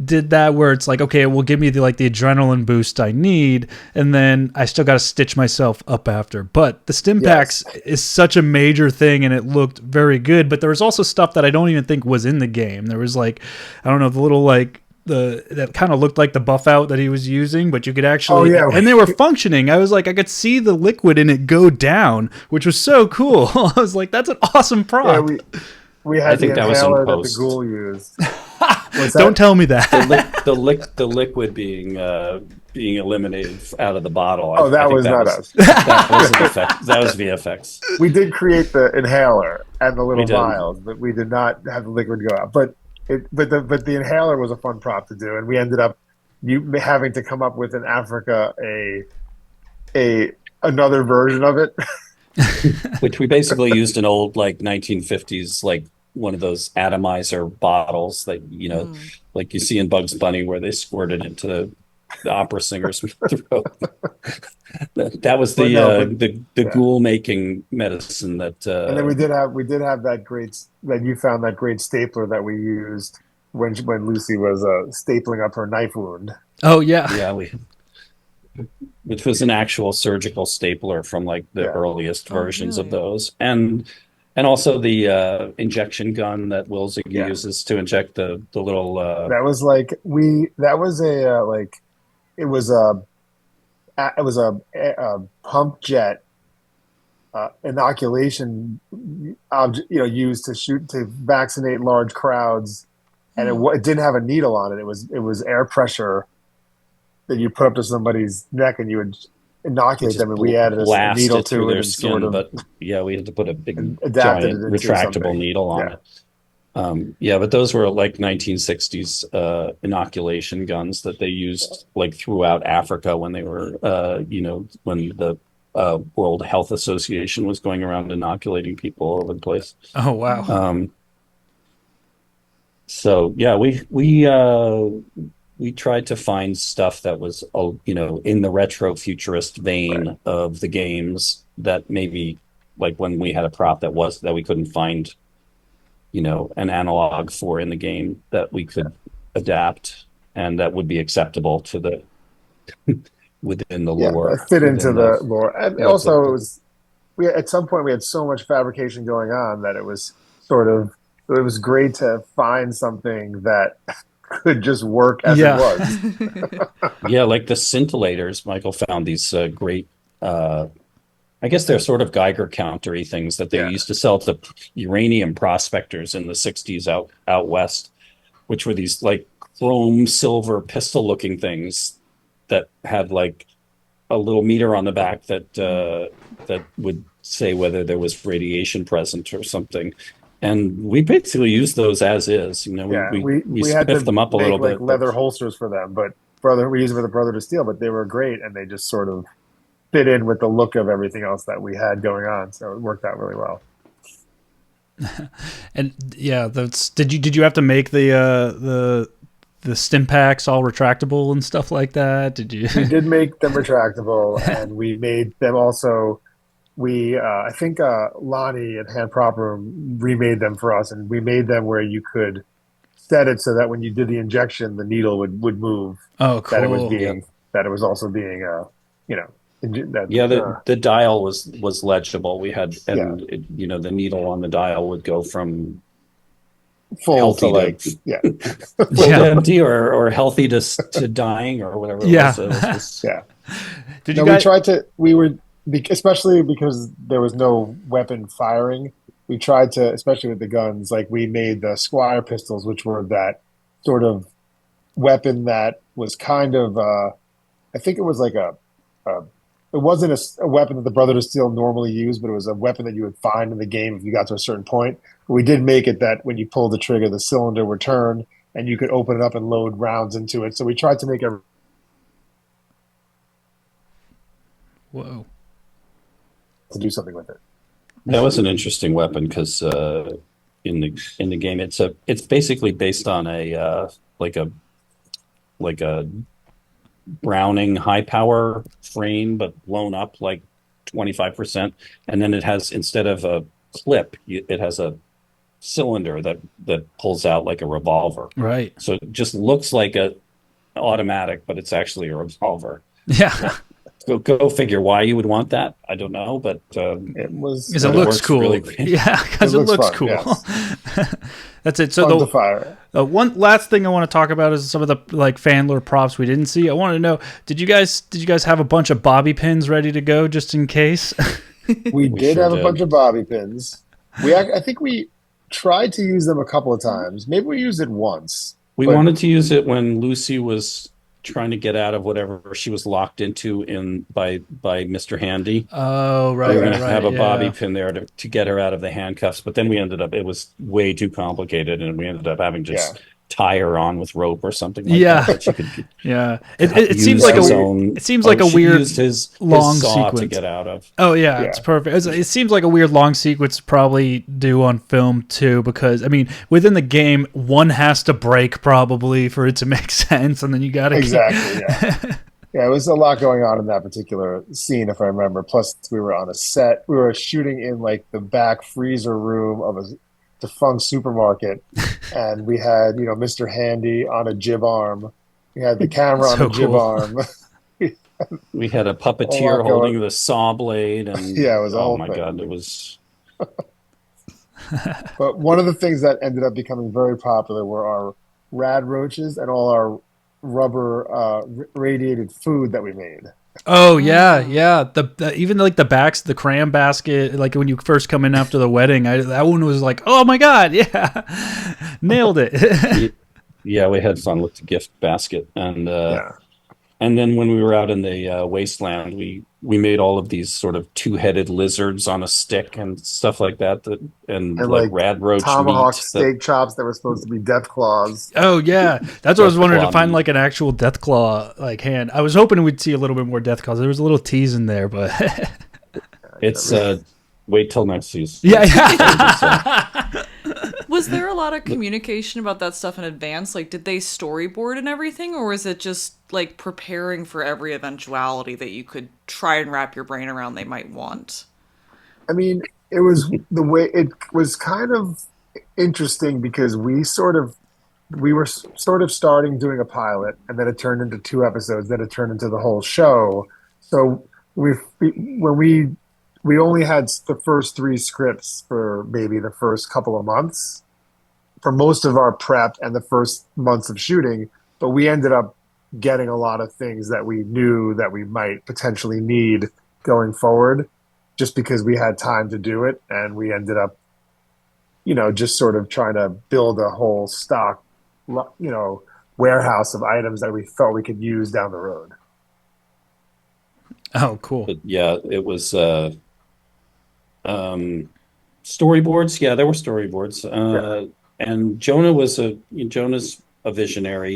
did that, where it's like, okay, well, give me the adrenaline boost I need, and then I still got to stitch myself up after. But the stim packs is such a major thing, and it looked very good. But there was also stuff that I don't even think was in the game. There was I don't know, the little that kind of looked like the buff out that he was using, but you could actually, and they were functioning. I was like, I could see the liquid in it go down, which was so cool. I was like, that's an awesome prop. Yeah, we had the inhaler that the ghoul used. Don't tell me that. The liquid being eliminated out of the bottle. That was not us. That was an effect. That was VFX. We did create the inhaler and the little vials, but we did not have the liquid go out. But the inhaler was a fun prop to do, and we ended up having to come up with in Africa another version of it, which we basically used an old 1950s one of those atomizer bottles that like you see in Bugs Bunny, where they squirted into the opera singer's throat. That was the ghoul making medicine that. And then we did have that you found that great stapler that we used when Lucy was stapling up her knife wound. Oh yeah, which was an actual surgical stapler from the earliest versions of those, and also the injection gun that Wilzig uses to inject the little. That was a pump jet inoculation object, used to vaccinate large crowds, and it didn't have a needle on it. It was air pressure that you put up to somebody's neck, and you would inoculate them, and we added a needle to their it, skin. But we had to put a big giant retractable needle on it. But those were 1960s inoculation guns that they used throughout Africa when they were when the World Health Association was going around inoculating people all over the place. Oh wow. So we tried to find stuff that was, in the retro futurist vein of the games, that maybe when we had a prop that we couldn't find, an analog for in the game, that we could adapt and that would be acceptable to the within the lore. Fit into the lore. And also we at some point we had so much fabrication going on that it was sort of it was great to find something that could just work as it Yeah. was. Yeah, like the scintillators. Michael found these great. I guess they're sort of Geiger countery things that they Yeah, used to sell to uranium prospectors in the 60s out west, which were these like chrome silver pistol looking things that had like a little meter on the back that would say whether there was radiation present or something. And we basically used those as is. You know, yeah. we We had spiffed to them up a make little like bit, but leather holsters for them, but brother we used them for the brother to steal, but they were great and they just sort of fit in with the look of everything else that we had going on. So it worked out really well. And yeah, that's did you have to make the stim packs all retractable and stuff like that? Did you? We did make them retractable, and we made them also. We I think Lonnie at Hand Proper remade them for us, and we made them where you could set it so that when you did the injection, the needle would move. Oh, That it was cool. yeah. being that it was also being you know that Yeah, the dial was legible. We had, yeah, and it, you know, the needle on the dial would go from full to healthy to like yeah full to Yeah. empty, or healthy to dying, or whatever it Yeah. was. It was just, yeah. Did you No, we guys? tried to. We would, especially because there was no weapon firing. We tried to, especially with the guns, like we made the Squire pistols, which were that sort of weapon that was kind of. I think it was like a it wasn't a weapon that the Brother to Steel normally used, but it was a weapon that you would find in the game if you got to a certain point. But we did make it that when you pulled the trigger, the cylinder would turn and you could open it up and load rounds into it. So we tried to make it Whoa. to do something with it. that was an interesting weapon because in the game it's basically based on a like a like a Browning high power frame, but blown up like 25%. And then it has, instead of a clip, it has a cylinder that pulls out like a revolver. Right. So it just looks like a automatic, but it's actually a revolver. Yeah. Go figure why you would want that. I don't know, but It was Because it But it looks works cool. really great. Yeah, because it looks looks fun, cool. yes. That's it. So fun to the fire. one last thing I want to talk about is some of the like fan lore props we didn't see. I want to know, did you guys have a bunch of bobby pins ready to go just in case? We did sure have a did. bunch of bobby pins. I think we tried to use them a couple of times. Maybe we used it once. We But wanted to use it when Lucy was trying to get out of whatever she was locked into in by Mr. Handy. Oh, right, We were right, going to right. have a Yeah. bobby pin there to get her out of the handcuffs, but then we ended up, it was way too complicated, and we ended up having to yeah, just tie her on with rope or something like Yeah. that. She could Yeah. It seems use like his a own. it seems like a she weird used his long saw sequence. to get out of. Oh yeah, yeah. it's perfect. It seems like a weird long sequence to probably do on film too, because I mean, within the game, one has to break probably for it to make sense, and then you got to Exactly. Yeah. Yeah, it was a lot going on in that particular scene, if I remember. Plus, we were on a set. We were shooting in like the back freezer room of a defunct supermarket, and we had, Mr. Handy on a jib arm. We had the camera on So a jib cool. arm. We had a A puppeteer lot holding going. the saw blade, and Yeah, it was a oh whole my thing. God, it was. But one of the things that ended up becoming very popular were our rad roaches and all our rubber radiated food that we made. Oh yeah, Mm. yeah. The even like the backs, the cram basket, like when you first come in after the wedding, that one was like, oh my god, yeah, nailed it. Yeah, we had fun with the gift basket, Yeah. and then when we were out in the wasteland, we made all of these sort of two-headed lizards on a stick and stuff like that, and And like like rad roach tomahawk meat that steak chops that were supposed to be death claws. Oh yeah, that's what I was Death wondering, to Claw find meat. like an actual death claw like hand. I was hoping we'd see a little bit more death claws. There was a little tease in there, but It's wait till next season. yeah, yeah. Was there a lot of communication about that stuff in advance? Like, did they storyboard and everything, or was it just like preparing for every eventuality that you could try and wrap your brain around they might want? I mean, it was the way it was kind of interesting because we were sort of starting doing a pilot, and then it turned into 2 episodes, then it turned into the whole show. So we when we we only had the first three scripts for maybe the first couple of months for most of our prep and the first months of shooting, but we ended up getting a lot of things that we knew that we might potentially need going forward just because we had time to do it. And we ended up, just sort of trying to build a whole stock, warehouse of items that we felt we could use down the road. Oh, cool. But yeah, it was storyboards. Yeah, there were storyboards. And Jonah's a visionary.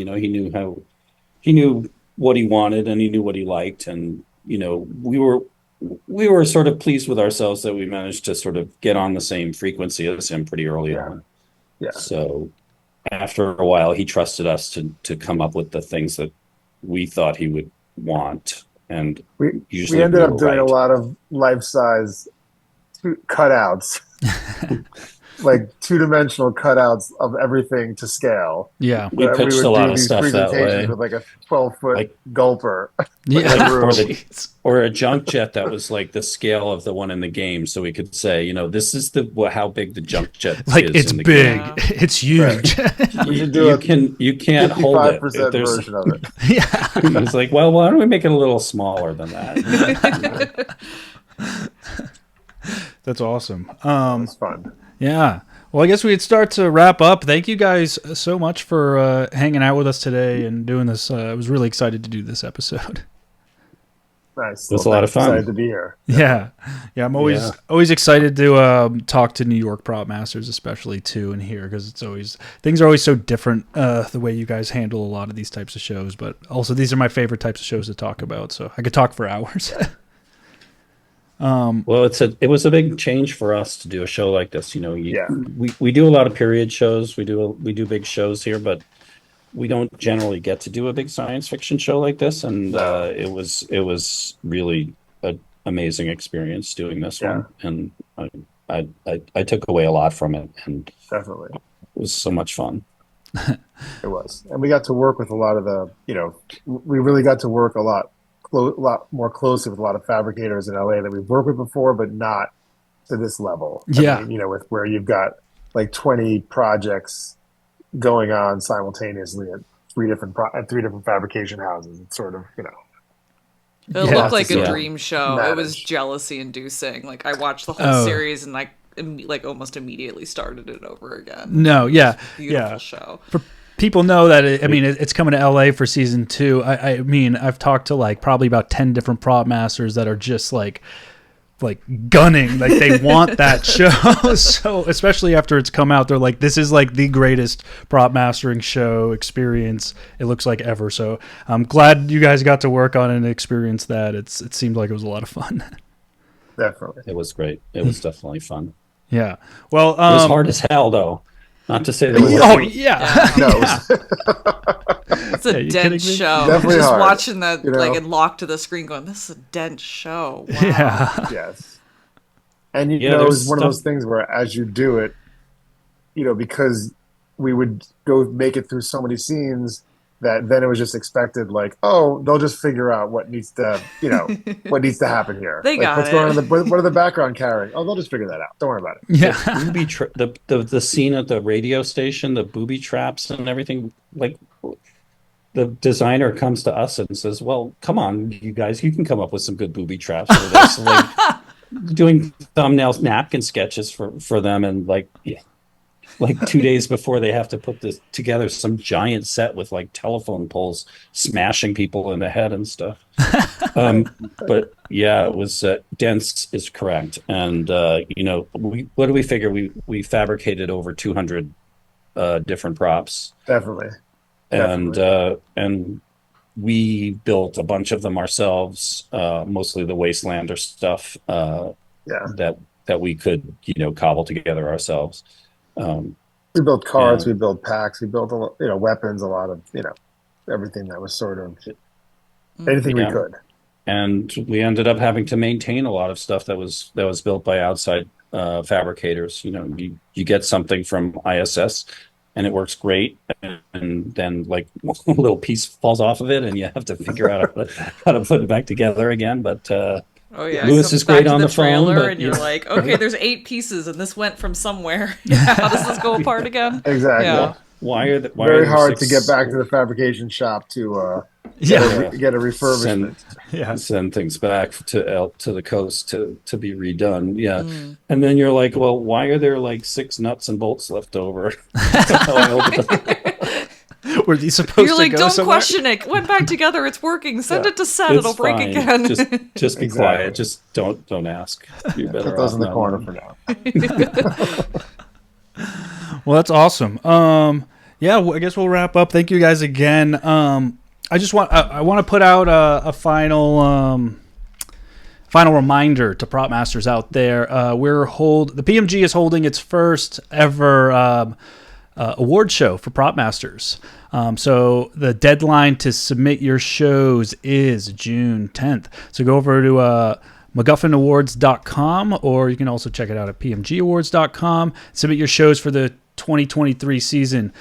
He knew what he wanted and he knew what he liked. And, we were sort of pleased with ourselves that we managed to sort of get on the same frequency as him pretty early on. Yeah. So after a while, he trusted us to come up with the things that we thought he would want. And we ended up doing a lot of life-size cutouts, like two-dimensional cutouts of everything to scale. Yeah, we pitched a lot of stuff that way with like a 12-foot gulper. Yeah, or a junk jet that was like the scale of the one in the game, so we could say, this is how big the junk jet like is. It's in the big, game. it's huge. Right. We should you can't hold it. 55% version of it. Yeah, it's like, well, why don't we make it a little smaller than that? That's awesome. It's fun. Yeah. Well, I guess we'd start to wrap up. Thank you guys so much for hanging out with us today and doing this. I was really excited to do this episode. Nice. It was a lot of fun. Excited to be here. Yeah. I'm always excited to talk to New York prop masters, especially too, and here, because things are always so different. The way you guys handle a lot of these types of shows, but also these are my favorite types of shows to talk about. So I could talk for hours. Well, it was a big change for us to do a show like this. We do a lot of period shows. We do big shows here, but we don't generally get to do a big science fiction show like this. And it was really an amazing experience doing this one. And I took away a lot from it, and definitely it was so much fun. It was, and we got to work with a lot of we really got to work a lot more closely with a lot of fabricators in LA that we've worked with before, but not to this level. I mean, with where you've got like 20 projects going on simultaneously at three different fabrication houses. It's sort of, It looked like a dream show. It was jealousy inducing. Like I watched the whole series and like almost immediately started it over again. No, yeah. Beautiful show. People know that it's coming to LA for season 2. I mean, I've talked to probably about 10 different prop masters that are just like gunning, like they want that show. So especially after it's come out, they're like, this is like the greatest prop mastering show experience it looks like ever. So I'm glad you guys got to work on it and experience that. It seemed like it was a lot of fun. Definitely, it was great. It was definitely fun. Yeah. Well, it was hard as hell though. Not to say that. It's a dense show. Definitely just hard. Watching that and locked to the screen, going, "This is a dense show." Wow. Yeah. Yes. And it was one of those things where, as you do it, because we would go make it through so many scenes that then it was just expected, like, oh, they'll just figure out what needs to, what needs to happen here. They got what's it. going on? What are the background carrying? Oh, they'll just figure that out. Don't worry about it. Yeah. The scene at the radio station, the booby traps and everything, like the designer comes to us and says, well, come on, you guys, you can come up with some good booby traps for this. Like doing thumbnails, napkin sketches for them, and like 2 days before they have to put this together, some giant set with like telephone poles smashing people in the head and stuff. But yeah, it was dense is correct. And what do we figure? We fabricated over 200 different props. Definitely. And we built a bunch of them ourselves, mostly the Wastelander stuff that we could cobble together ourselves. We built cards, we built packs, we built weapons, a lot of everything that was sort of anything we could. And we ended up having to maintain a lot of stuff that was built by outside fabricators. You get something from ISS and it works great, and then like a little piece falls off of it and you have to figure out how to put it back together again. But Oh yeah, Lewis it comes is great back to on the the phone, trailer, but and you're like, okay, there's 8 pieces, and this went from somewhere. How does this go apart again? Exactly. Yeah. Why are Very there hard to get 6? back to the fabrication shop to Yeah. get a Send refurbishment. Yeah. send things back to the coast to be redone. Yeah, Mm. and then you're like, well, why are there like 6 nuts and bolts left over? That's how I open them. Were these supposed You're to like, go don't somewhere? question it. Went back together. It's working. Send Yeah. it to set. It's It'll break fine. again. Just be Exactly. quiet. Just don't ask. You're Put better those off in the not corner knowing. for now. Well, that's awesome. Yeah, I guess we'll wrap up. Thank you guys again. I want to put out a final reminder to prop masters out there. The PMG is holding its first ever award show for prop masters. So the deadline to submit your shows is June 10th. So go over to MacGuffinAwards.com, or you can also check it out at PMGAwards.com. Submit your shows for the 2023 season.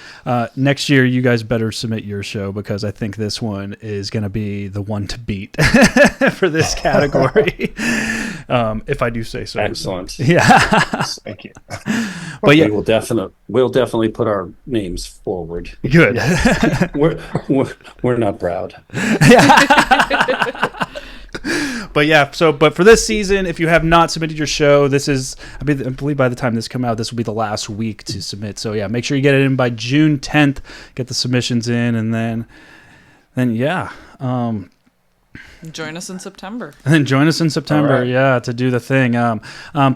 Next year, you guys better submit your show, because I think this one is going to be the one to beat for this category. If I do say so. Excellent. Yeah. Thank you. But yeah, We'll definitely put our names forward. good. We're not proud. But for this season, if you have not submitted your show, I believe by the time this come out, this will be the last week to submit. So yeah, make sure you get it in by June 10th. Get the submissions in, and then yeah. Join us in September. And then join us in September, All right. yeah, to do the thing.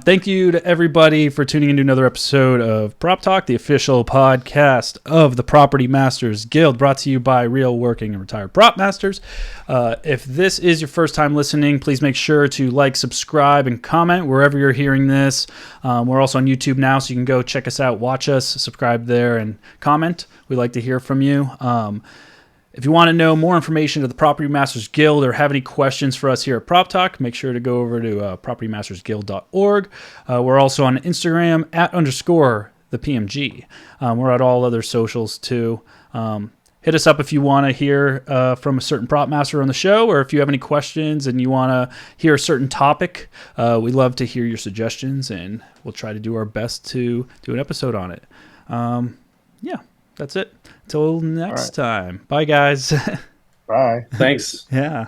Thank you to everybody for tuning into another episode of Prop Talk, the official podcast of the Property Masters Guild, brought to you by real working and retired prop masters. If this is your first time listening, please make sure to like, subscribe, and comment wherever you're hearing this. We're also on YouTube now, so you can go check us out, watch us, subscribe there, and comment. We'd like to hear from you. If you want to know more information to the Property Masters Guild or have any questions for us here at Prop Talk, make sure to go over to propertymastersguild.org. We're also on Instagram @_the PMG. We're at all other socials too. Hit us up if you want to hear from a certain prop master on the show, or if you have any questions and you want to hear a certain topic. We'd love to hear your suggestions, and we'll try to do our best to do an episode on it. Yeah, that's it. Till next time. Bye, guys. Bye. Thanks. Yeah.